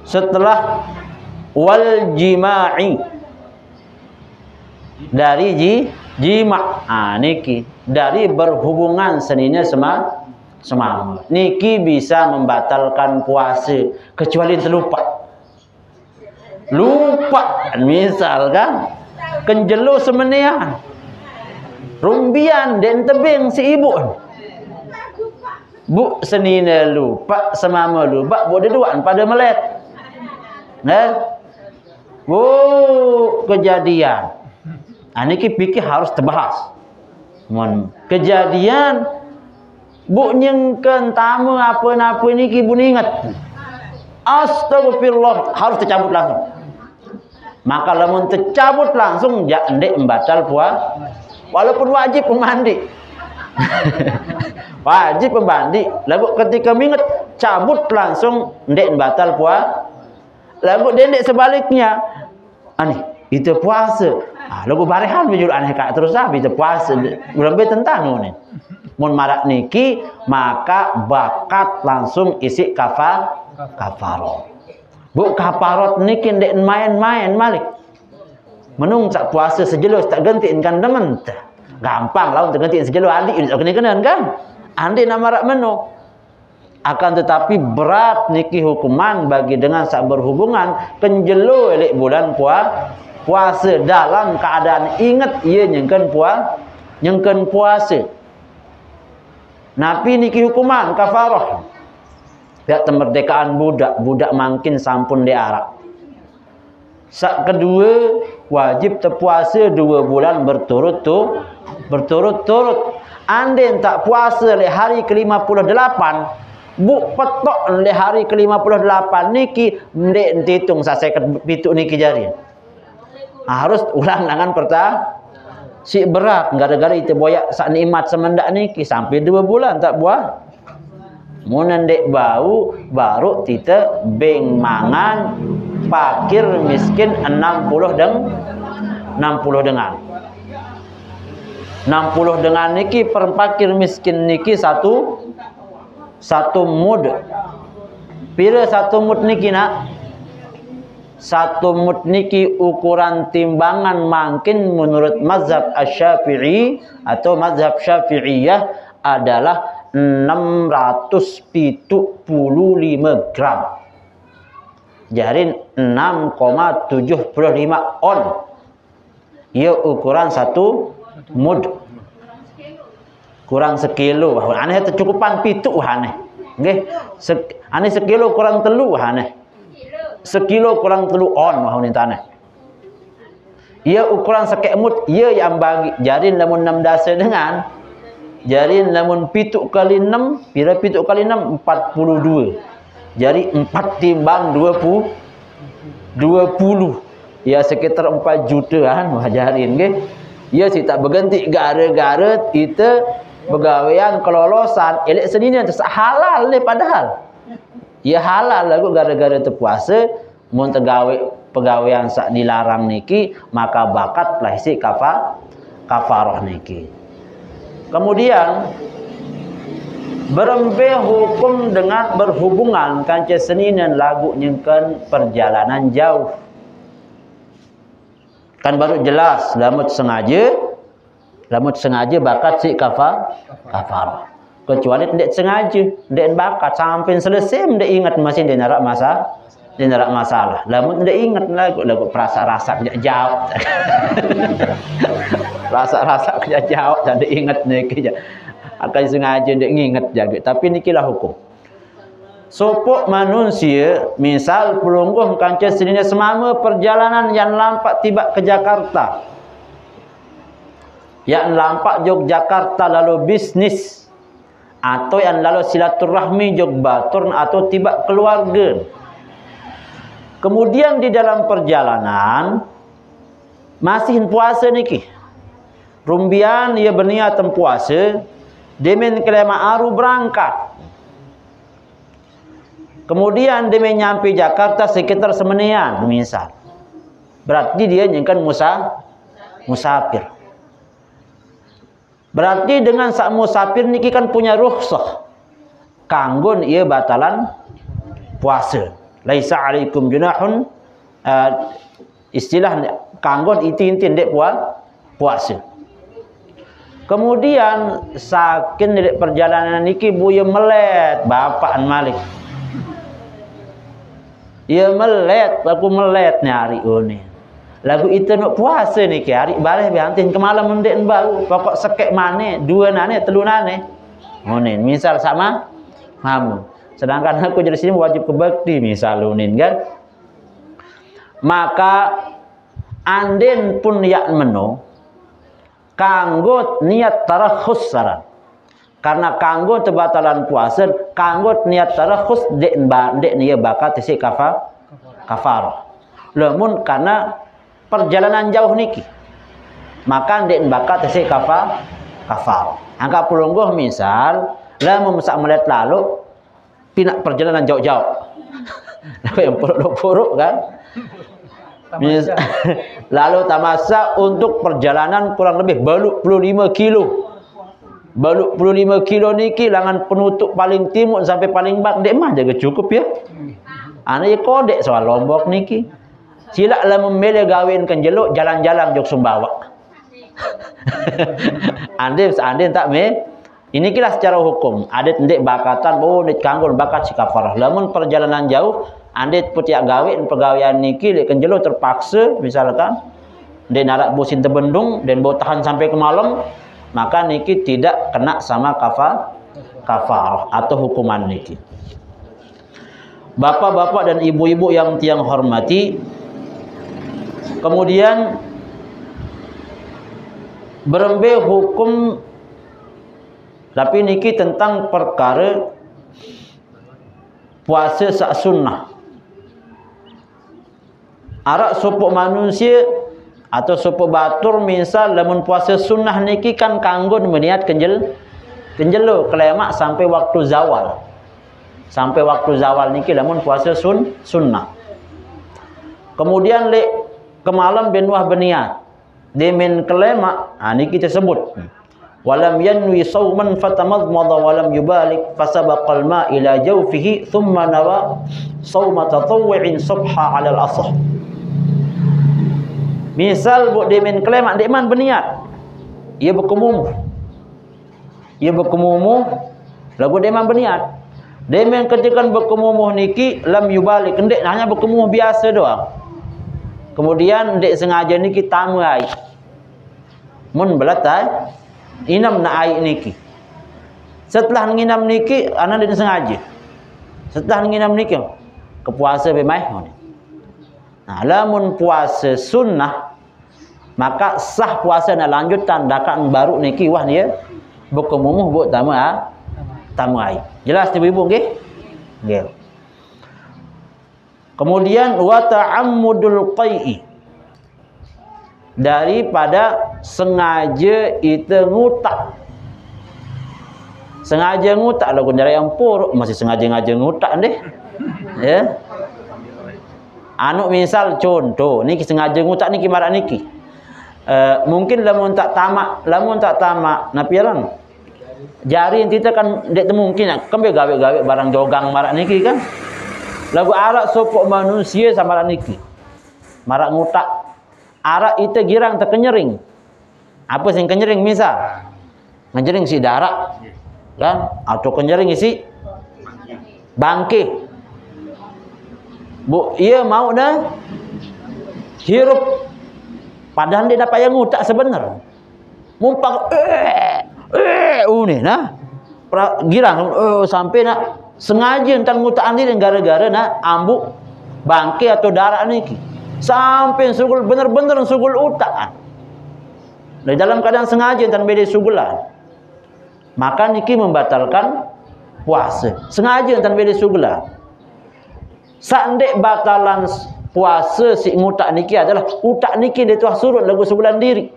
[SPEAKER 1] setelah wal jima'i dari jima, niki dari berhubungan seninya semama niki bisa membatalkan puasa kecuali terlupa misalkan kenjelo semenian rumbian dan tebing si ibu bu senina lupa semama lupa bu deduan pada melet kejadian. Niki pikir harus terbahas. Kejadian bu nyengken tamu apa-apa niki bu ingat. Astagfirullah harus tercabut langsung. Maka lamun tercabut langsung ndek membatal puasa. Walaupun wajib mandi. Wajib mandi. Lalu ketika minget cabut langsung ndek membatal puasa. Lalu ndek sebaliknya. Itu puasa. Lagu barehan bijul aneh kak terus itu puasa lebih tentang nih. Mun marak niki maka bakat langsung isi kafarot. Bu kafarot niki ndek main-main malik. Menung sak puasa sejelo tak gantiin kan demen. Gampang lah untuk gantiin sejelo andi ini kenan kan. Andi nama rak menu. Akan tetapi berat niki hukuman bagi dengan sak berhubungan kenjelo elek bulan puasa dalam keadaan ingat ia nyengken puasa. Napi niki hukuman kafarah. Pihak kemerdekaan budak makin sampun diarak. Sak kedua wajib terpuasa 2 bulan berturut-turut. Andai tak puasa le hari ke-58 bu petok le hari ke-58 niki ndek dihitung saya pituk niki jari. Harus ulang dengan si berat gara-gara itu boyak sak nikmat semendak niki sampai 2 bulan tak buah. Mun ndek bau baru kita beng mangan fakir miskin 60 dengan 60 dengan niki per fakir miskin niki satu mud. Pira satu mud niki nak satu mud niki ukuran timbangan mangkin menurut mazhab Asy-Syafi'i atau mazhab Syafi'iyah adalah 675 gram. Jadi 6,75 on. Ia ukuran satu mud. Kurang sekilo. Aneh tercukupan pituk aneh. Nggih. Aneh sekilo kurang telu aneh. Sekilo kurang telu on wah ni tanah. Ia ukuran sekek mut, ia yang bagi. Jadi lamun 6 dasa dengan jadi lamun pituk kali 6, pira pituk kali 6 42. Jadi 4 timbang 20. Ya sekitar 4 jutaan wah jarin nggih. Ia si tak berganti gara-gara kita pegawaian kelolosan elek senini halal le padahal. Ya halal lagu gara-gara terpuasa mun pegawaian sak dilarang niki maka bakatlah isi kafarah niki. Kemudian berembe hukum dengan berhubungan kanca seninen lagu nyengken perjalanan jauh. Kan baru jelas lamut sengaja bakat si kafarah. Kecuali tidak sengaja, tidak bakat sampai selesai tidak ingat masih dia narak masalah. Lamun tidak ingat lagu rasa kejak jawab. rasa kejak jawab dan tidak ingat niki. Akan sengaja tidak ingat jaga. Tapi nikilah hukum. Sopok manusia, misal pelungguh kanca sedina semama perjalanan yang lampak tiba ke Jakarta. Yang lampak Yogyakarta lalu bisnis. Atau yang lalu silaturahmi jog batur atau tiba keluarga. Kemudian di dalam perjalanan masih puasa niki. Rumbian ia berniat puasa, demen kelema aru berangkat. Kemudian demen nyampe Jakarta sekitar semenian misal. Berarti dia nyengkan musafir. Berarti dengan sak musafir niki kan punya rukhsah. Kanggon ia batalan puasa. Laisa alaikum junahun istilah kanggon itin-itin dek puasa. Kemudian sakin dek perjalanan niki buya melet bapak Malik. Ia melet, aku melet nyari ini. Lagu itu nak puasa ni ke hari balik biantin ke malam mendek baru pokok sekek mane dua nane telu nane ngonin misal sama mamu sedangkan aku jadi sini wajib kebakti misal unin kan maka anden pun yak meno kanggo niat tarakhus saran karena kanggo tebatalan puasa kanggo niat tarakhus dek niya bakat isi kafar lamun karena perjalanan jauh niki maka ndek bakat tesi kafar angka pelungguh misal lah memesak melet lalu pinak perjalanan jauh-jauh yang puruk-puruk kan lalu tamasa untuk perjalanan kurang lebih 25 kilo 25 kilo niki langan penutup paling timur sampai paling barat ndek mah jaga cukup ya ana kodek soal Lombok niki sila lah memilih gawin kenjeluk jalan-jalan jok Sumbawa. Andin tak me. Ini kira secara hukum. Adet ndek bakatan, ndek kanggo bakat si kafarah. Lamun perjalanan jauh, andit putiak gawin pegawaian niki lek kenjeluk terpaksa misalkan ndek narak bosin tebendung dan bawa tahan sampai ke malam, maka niki tidak kena sama kafarah atau hukuman niki. Bapak-bapak dan ibu-ibu yang tiang hormati, kemudian berembe hukum tapi niki tentang perkara puasa sak sunnah. Arak sopok manusia atau sopok batur misal lamun puasa sunnah niki kan kanggo meniat kenjelo kelemak sampai waktu zawal. Sampai waktu zawal niki lamun puasa sunnah. Kemudian ke malam benwah beniat demen kelema niki tersebut walam yanwi sawman fatamadmada walam yubalik fasabaqal ma ila jawfihi thumma nawa sawma tatawwu'in subha 'ala al-asah. Misal buat demen klaim mak dekman berniat, ia berkemumuh, lagu deman berniat, demen ketika berkemumuh niki lam yubalik, ndek hanya berkemumuh biasa doang, kemudian ndek sengaja niki tamu air, mun belatai inam na air niki, setelah nginam niki anak ndek sengaja, setelah nginam niki kepuasa bemai. Nah, lamun puasa sunnah maka sah puasa nak lanjutan dakan baru niki wah dia berkemumuh buat tamu air. Jelas ibu-ibu nggih? Nggih. Kemudian wa ta'ammudul qai'i, daripada sengaja itu ngutak. Sengaja ngutak lagu dari yang puruk masih sengaja ngutak deh. Ya. Anu misal contoh niki sengaja ngutak niki marak niki. Mungkin lamun tak tamak napiaran. Jari kita kan dek mungkin kan gawe-gawe barang jogang marak niki kan. Lagu arak sopok manusia sama marak niki. Marak ngutak. Arak itu girang terkenyering. Apa sing kenyering misal? Kenyering si darak. Kan? Atau kenyering isi bangke. Bu, ia mau dah hirup padahal dia dapat yang ngutak sebenar. Mumpang ni nah. Girang sampai nak sengaja tentang ngutakan dia gara-gara nak ambuk bangke atau darah niki. Sampai sugul benar-benar sugul utak. Dari dalam keadaan sengaja tentang beda sugulan. Maka niki membatalkan puasa. Sengaja tentang beda sugulan. Sandek batalan puasa si ngutak niki adalah utak niki dia tuah surut lagu sebulan diri.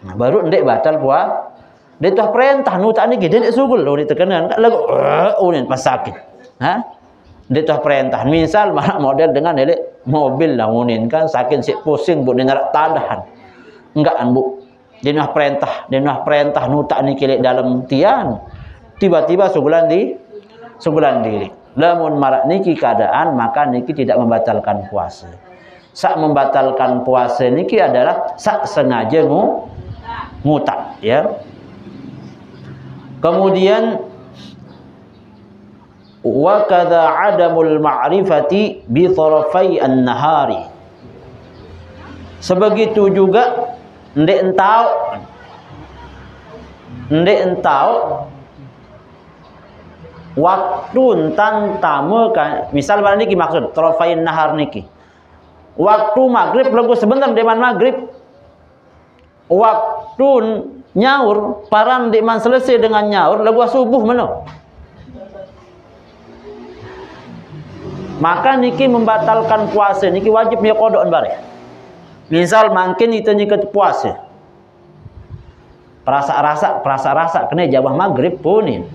[SPEAKER 1] Nah, baru ndek batal puasa. Dia tuah perintah ngutak niki dia ndek sugul lagu ditekenan lagu ni pas sakit. Ha? Dia tuah perintah. Misal model dengan elek mobil lah ngunin kan sakit si pusing bu dia nak tadahan. Enggak kan bu. Dia nak perintah ngutak niki lek dalam tian. Tiba-tiba sebulan diri. Lamun marak niki keadaan maka niki tidak membatalkan puasa. Sak membatalkan puasa niki adalah sak sengaja ngutak ya. Kemudian wa kadza adamul ma'rifati bi tarafai an-nahari. Sebegitu juga ndek entau waktu tentang tamu kan misal pada niki maksud trofain nahar niki waktu maghrib lagu sebentar deman maghrib waktu nyaur paran deman selesai dengan nyaur lagu subuh meno maka niki membatalkan puasa niki wajib nya qodok bare misal mungkin itu niki puasa perasa-rasa kena jabah maghrib punin.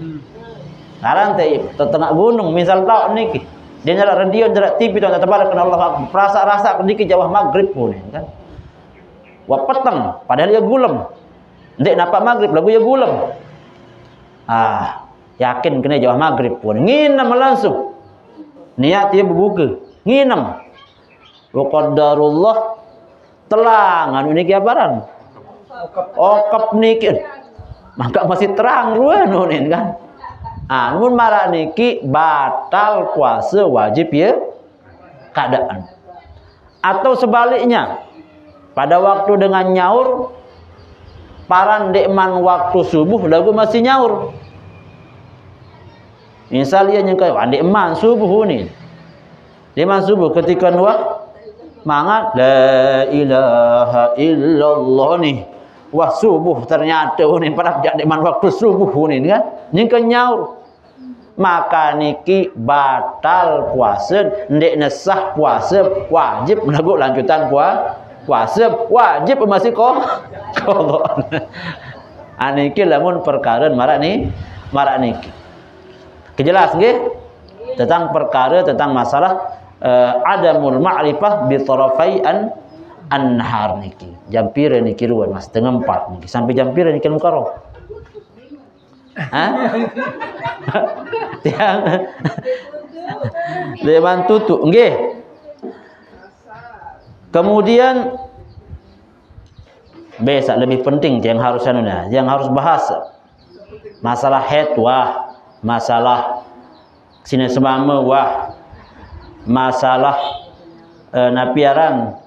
[SPEAKER 1] Sekarang tengah gunung misal tahu niki dia nyala radio nyala TV tuan tabarak Allah rasa niki jawah maghrib pun kan wa peteng padahal dia gulem ndek napa maghrib lagu ya gulem yakin kena jawah maghrib pun nginam langsung niat dia berbuka nginam wa qadarullah telang anu niki abaran okap niki maka masih terang ruan kan. Mun marak niki batal puasa wajib ya keadaan. Atau sebaliknya pada waktu dengan nyaur paran dekman waktu subuh lagu masih nyaur. Misal ia nyengkai dekman subuh ni. Dekman subuh ketika nuah mangat la ilaha illallah ni. Wah subuh ternyata ni pada dekman waktu subuh ni kan. Nyengkai nyaur. Maka niki batal puasa ndek nesah puasa wajib lagu lanjutan puasa wajib masih qada aniki lamun perkara marak niki kejelas nggih tentang perkara tentang masalah adamul ma'rifah bi tarafai an-nahar niki jam pira niki ruan mas tengah 4 niki sampai jam pira niki mukarram Hah? Tiang leman tutu nggih. Kemudian besok lebih penting yang harus yang harus bahas masalah haid wah, masalah sine semama wah, masalah napiaran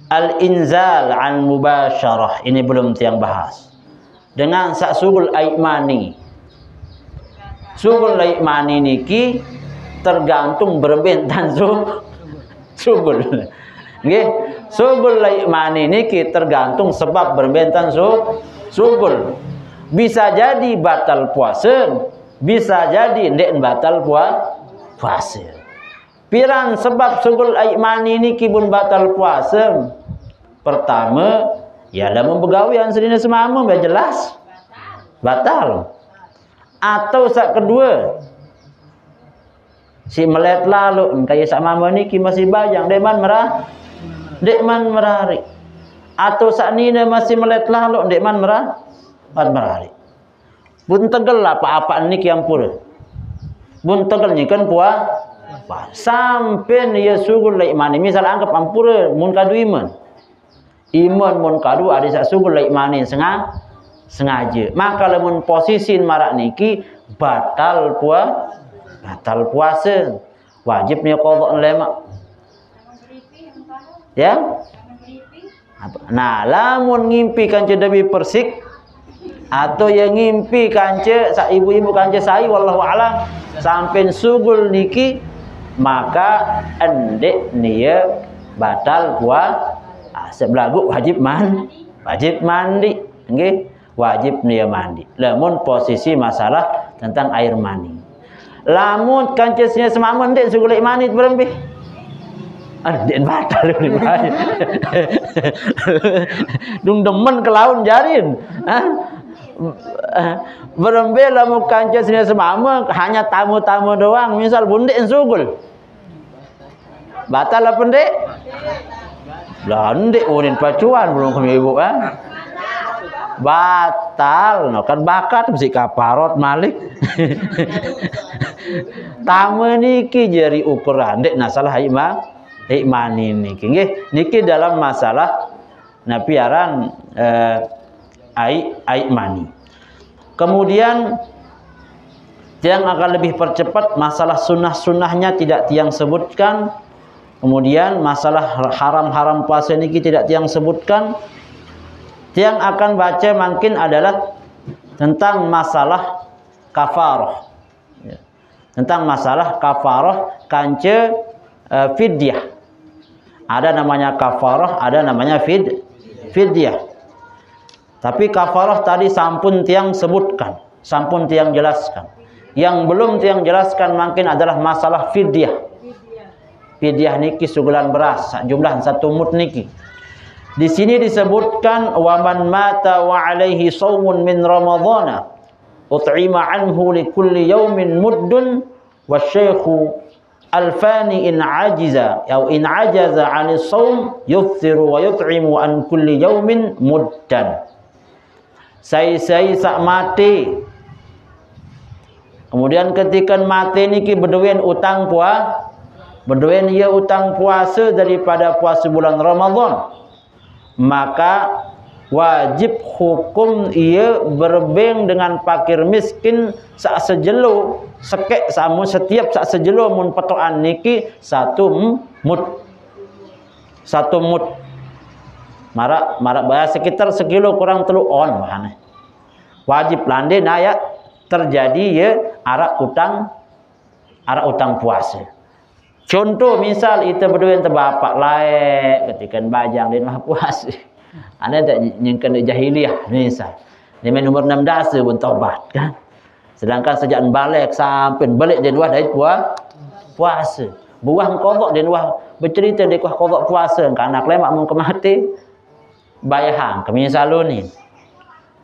[SPEAKER 1] al-inzal an mubasyarah ini belum tiang bahas. Dengan sak sugul aimani. Sugul aimani niki tergantung berbentan sugul. Nggih, sugul aimani niki tergantung sebab berbentan sugul. Bisa jadi batal puasa, bisa jadi ndek batal puasa. Piran sebab sugul aimani niki pun batal puasa. Pertama, ya dalam begawian sedina semama biar jelas batal. Atau sak kedua, si melet lalu kaya sak mama niki masih bajang dekman merari. Atau sak nina masih melet lalu dekman merari. Bun tegel apa-apa niki yang pura. Bun tegel ni kan sampai dia sugul lai mani misal anggap ampura mun kadu iman mun kadu ada sak sugul lai mani sengaja. Maka lamun posisi marak niki batal puasa. Wajibnya qadha lemak. Ya? Nah, lamun ngimpi kanca demi persik atau yang ngimpi kanca sak ibu-ibu kanca sai wallahu alam sampai sugul niki maka endek nia batal puasa. Belagu wajib mandi. Nggih. Wajib nia mandi. Lamun posisi masalah tentang air mani. Lamun kancesnya semama ndek sugul mani berembih. Ndek batal ni mani. Dung demen ke laun jarin. Berembih lamun kancesnya semama hanya tamu-tamu doang, misal bundek sugul. Batal apa ndek? Lah ndek unin pacuan belum kami ibu batal, no kan bakat mesti kaparot malik. Tamu niki jari ukuran dek nasalah hikmani niki nggih niki dalam masalah napiaran mani. Kemudian yang akan lebih percepat masalah sunnah-sunnahnya tidak tiang sebutkan. Kemudian masalah haram-haram puasa niki tidak tiang sebutkan. Yang akan baca mungkin adalah tentang masalah kafarah. Ya. Tentang masalah kafarah kanca fidyah. Ada namanya kafarah, ada namanya fidyah. Tapi kafarah tadi sampun tiang sebutkan, sampun tiang jelaskan. Yang belum tiang jelaskan mungkin adalah masalah fidyah. Fidyah niki sugulan beras, jumlah 1 mud niki. Di sini disebutkan wa man mata wa alaihi shaumun min ramadhana ut'ima anhu li kulli yawmin muddun wasyaykhu alfani in ajiza atau in ajaza 'anis shaum yuftiru wa yut'imu an kulli yawmin muddan. Sai sak mati. Kemudian ketika mati niki berduen utang berduen ia utang puasa daripada puasa bulan Ramadan. Maka wajib hukum ia berbeng dengan fakir miskin sak sejelo sekek samu setiap sak sejelo mun petokan niki 1 mud. 1 mud. Marak bayar sekitar sekilo kurang 3 on bahane. Wajib lande naya terjadi ya arak utang puasa. Contoh misal itu berdua terbapak laek ketika bajang di rumah puasa. Anda tak nyengkan jahiliyah misal. Dia main umur 6 dasa pun taubat kan. Sedangkan sejak balik sampai balik dia luar dari puasa. Buang qadha dia luar bercerita dia qadha puasa kan anak lemak mun kemati. Bayang kami salun ni.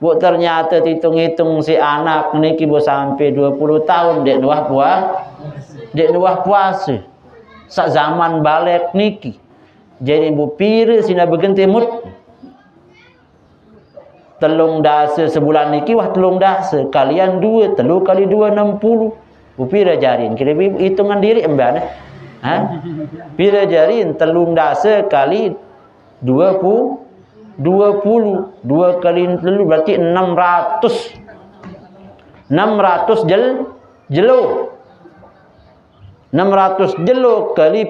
[SPEAKER 1] Bu ternyata hitung-hitung si anak niki bu sampai 20 tahun dia luar puasa. Sak zaman balik niki jadi ibu pira sina berganti mut telung dasa sebulan niki wah telung dasa kalian 2 3 kali 2 60 pira jarin kira hitungan diri emban ha pira jarin telung dasa kali 20 2 kali 3 berarti 600 jelo 600 jelo kali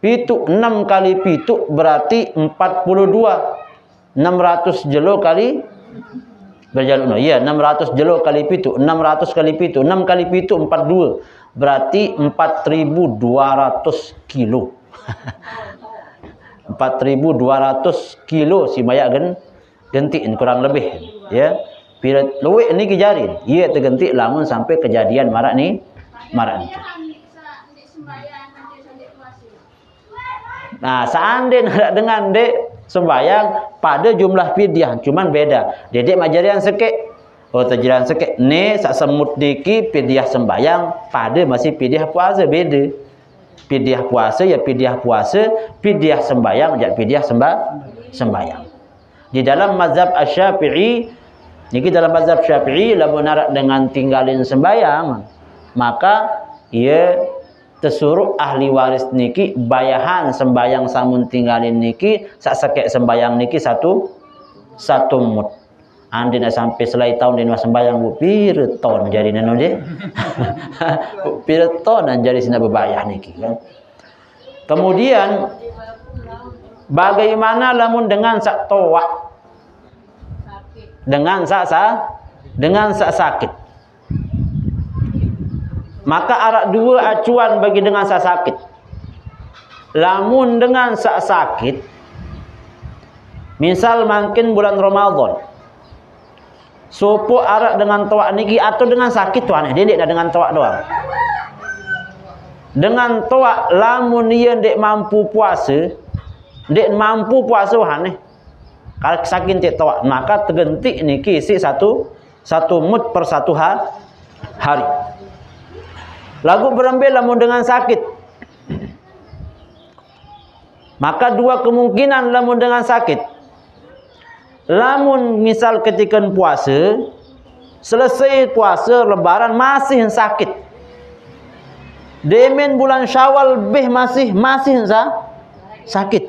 [SPEAKER 1] pitu 6 kali pitu berarti 42 600 jelo kali berjalan ya 600 jelo kali pitu 600 kali pitu 6 kali pitu 42 berarti 4.200 kilo 4.200 kilo si mayak gentik kurang lebih ya pira luwek ni kejarin ia tergentik lamun sampai kejadian marak ni nah seandainya dengan dek sembayang pada jumlah pidyah cuman beda dedek majarian sekek tajiran sekek ne sak semut diki pidyah sembayang pada masih pidyah puasa beda pidyah puasa ya pidyah puasa pidyah sembayang ya pidyah sembayang di dalam mazhab Asy-Syafi'i niki dalam mazhab Syafi'i lamun narak dengan tinggalin sembayang maka ia tersuruh ahli waris niki bayahan sembayang samun tinggalin niki sak sekek sembayang niki satu mut andi nak sampai selai tahun dia sembayang bu pira ton jadi nano dia pira ton jadi sina bebayah niki kan kemudian bagaimana lamun dengan sak toak dengan sak sakit maka arak 2 acuan bagi dengan sak sakit. Lamun dengan sak sakit, misal makin bulan Ramadan, sopo arak dengan toak niki atau dengan sakit tuan, dia tidak dengan toak doang. Dengan toak lamun dia dek mampu puasa wahane. Kalau sakit dek toak, maka tergentik niki isi satu mut per 1 hari. Lagu berambil lamun dengan sakit. Maka 2 kemungkinan lamun dengan sakit. Lamun misal ketika puasa, selesai puasa lebaran masih sakit. Demen bulan Syawal masih sakit.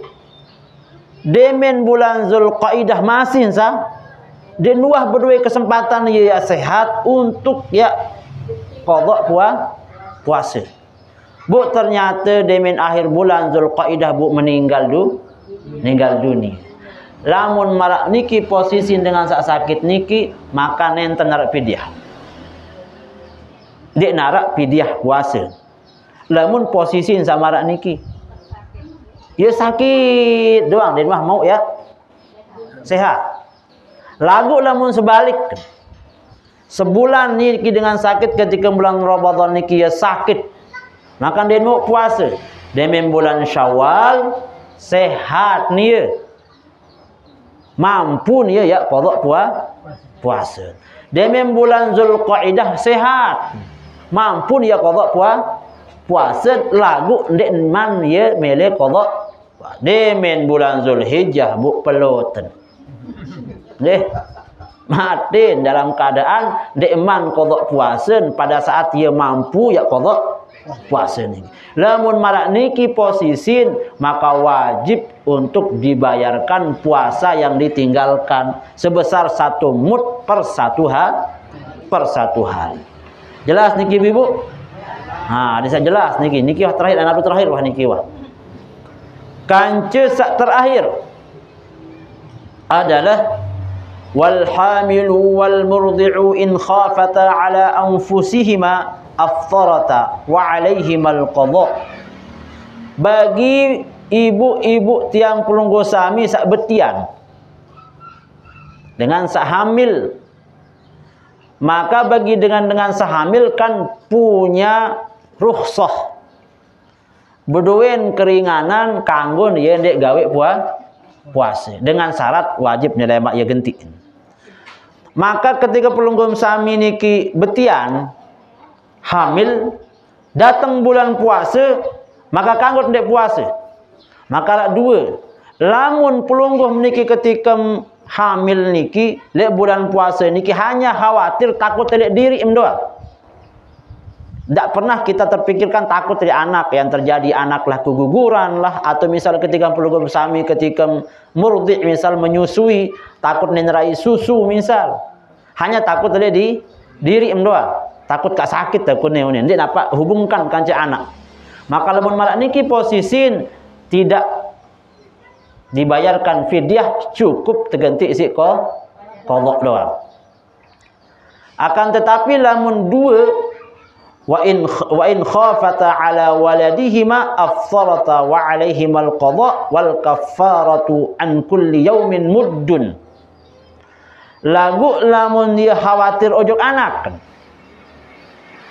[SPEAKER 1] Demen bulan Zulqaidah masih dan nuah berdua kesempatan ya sehat untuk ya qada puasa. Bu ternyata demen akhir bulan Zulqaidah bu meninggal dunia. Lamun marak niki posisi dengan sak sakit niki maka nenten narak pidyah. Dek narak pidyah puasa. Lamun posisi sama marak niki ya sakit doang dia mah mau ya sehat. Lagu lamun sebalik sebulan niki dengan sakit ketika bulan Ramadan niki ya sakit. Maka dia mau puasa. Demen bulan Syawal sehat nih. Mampu nih ya qada puasa. Demen bulan Zulqaidah sehat. Mampu nih ya qada puasa lagu ndek man ya mele qada. Demen bulan Zulhijjah bu peloten. Nggih. Mati dalam keadaan deman qada puasa pada saat ia mampu ya qada puasa niki. Lamun marak niki posisin maka wajib untuk dibayarkan puasa yang ditinggalkan sebesar 1 mut per 1 hari. Jelas niki Ibu? Ha, bisa jelas niki. Niki wah terakhir anak terakhir wah niki wah. Kance sak terakhir adalah wal hamilu wal murdi'u in khafata ala anfusihima aftarata wa alaihimal qada. Bagi ibu-ibu tiang pelunggu sami sak betian dengan sak hamil, maka bagi dengan sehamil kan punya rukhsah beduen keringanan kanggo dia ndek gawe puasa dengan syarat wajib nilai mak ya genti. Maka ketika pelunggu sami niki betian hamil datang bulan puasa maka kanggo ndek puasa. Maka ada 2. Lamun pelungguh niki ketika hamil niki lek bulan puasa niki hanya khawatir takut lek diri doang. Tak pernah kita terpikirkan takut dari anak, yang terjadi anaklah keguguran lah, atau misal ketika pelugum suami ketika murdi misal menyusui takut nenerai susu misal, hanya takut dari di diri doang, takut kak sakit takut ni dia dapat hubungkan kanci anak. Maka lamun malak niki posisin tidak dibayarkan fidyah, cukup terganti isi qadha doang. Akan tetapi lamun dua wa in khafata ala waladihima afsarata wa alaihimal qadha wal kaffaratu an kulli yaumin muddun. Lagu lamun dia khawatir ojok anak,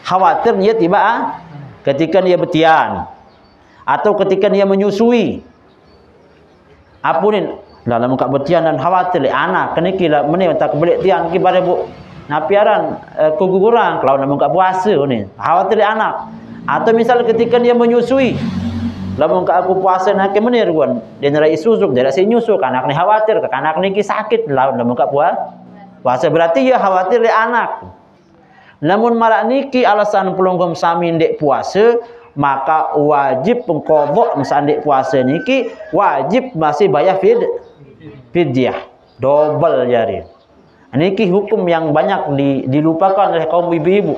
[SPEAKER 1] khawatir dia tiba ketika dia betian atau ketika dia menyusui, apunin lah lamun kak betian dan khawatir anak keniki lah meni tak belik tian ki bare bu napiaran keguguran kalau namun kat puasa ni khawatir anak, atau misal ketika dia menyusui lamun kat aku puasa nak ke menir kan dia nerai susuk dia rasa nyusuk anak ni khawatir ke anak ni sakit lamun kat puasa berarti dia khawatir le anak. Namun marak niki alasan pelunggum sami ndek puasa maka wajib pengqadha misal ndek puasa niki wajib masih bayar fidyah double jari. Niki hukum yang banyak dilupakan oleh kaum ibu-ibu.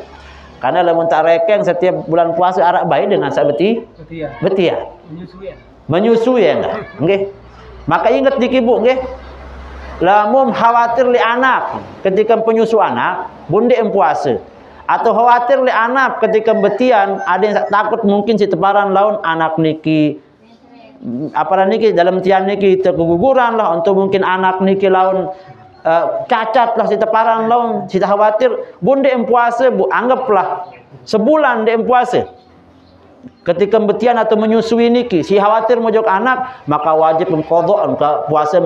[SPEAKER 1] Karena lamun tak rekeng setiap bulan puasa arak bayi dengan sak betia. Menyusui enggak? Nggih. Maka ingat niki Bu nggih. Lamun khawatir li anak ketika penyusu anak, bunde puasa. Atau khawatir li anak ketika betian, ada yang takut mungkin si teparan laun anak niki apa niki dalam tian niki terkeguguran lah, untuk mungkin anak niki laun cacat lah si teparan laun, si khawatir bunda yang puasa bu anggaplah sebulan dia puasa ketika betian atau menyusui niki si khawatir mojok anak maka wajib mengqadha puasa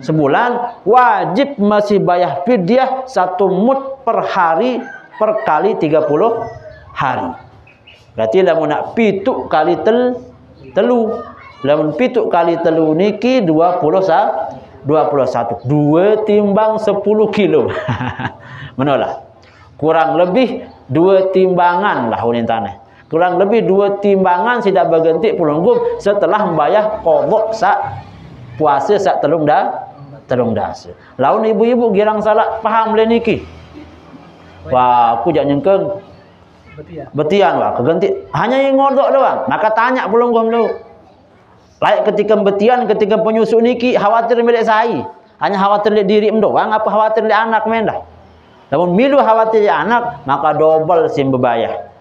[SPEAKER 1] sebulan, wajib masih bayar fidyah 1 mud per hari per kali 30 hari. Berarti lamun nak pituk kali telu lamun pituk kali telu niki 21 2 timbang 10 kilo. Menolak. Kurang lebih 2 timbangan lah unin tanah. Kurang lebih 2 timbangan tidak berganti pelunggum setelah membayar qadha sak puasa sak telung dasa. Laun ibu-ibu girang salah paham le niki. Wah, aku jak nyengkeng. Betian wah keganti hanya yang ngodok doang. Maka tanya pelunggum dulu. Layak ketika betian, ketika penyusu niki khawatir milik saya. Hanya khawatir lihat diri doang, apa khawatir lihat anak mendah. Namun milu khawatir lihat anak, maka double sim bebayah.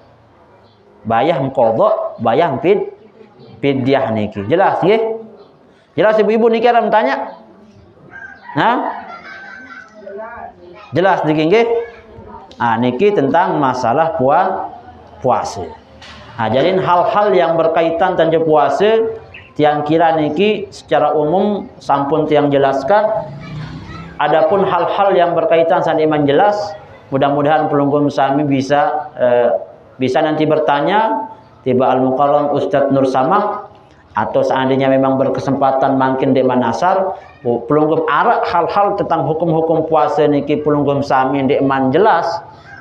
[SPEAKER 1] Bayah mqadha, bayah fidyah niki. Jelas nggih? Jelas ibu-ibu niki ada bertanya? Nah? Jelas niki nggih? Ah niki tentang masalah puasa. Nah, jadi hal-hal yang berkaitan tentang puasa tiang kira niki secara umum sampun tiang jelaskan. Adapun hal-hal yang berkaitan sama iman jelas, mudah-mudahan pelunggum sami bisa nanti bertanya tiba al-mukarram Ustadz Nur Samah, atau seandainya memang berkesempatan makin di Manasar pelunggum arak hal-hal tentang hukum-hukum puasa niki pelunggum sami di iman jelas,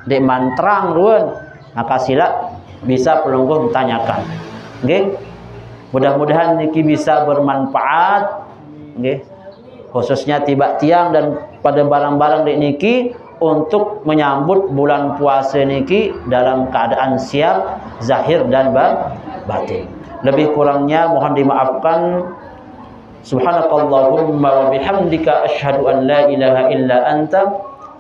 [SPEAKER 1] di iman terang ruan, maka sila bisa pelunggum tanyakan. Nggih. Mudah-mudahan niki bisa bermanfaat nggih. Khususnya tiba tiang dan pada barang-barang di niki untuk menyambut bulan puasa niki dalam keadaan siap zahir dan batin. Lebih kurangnya mohon dimaafkan. Subhanakallahumma wa bihamdika asyhadu an la ilaha illa anta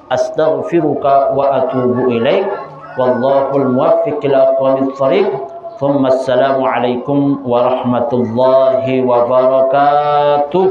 [SPEAKER 1] astaghfiruka wa atubu ilaik. Wallahul muwaffiq ila aqwamit thariq. Assalamualaikum warahmatullahi wabarakatuh.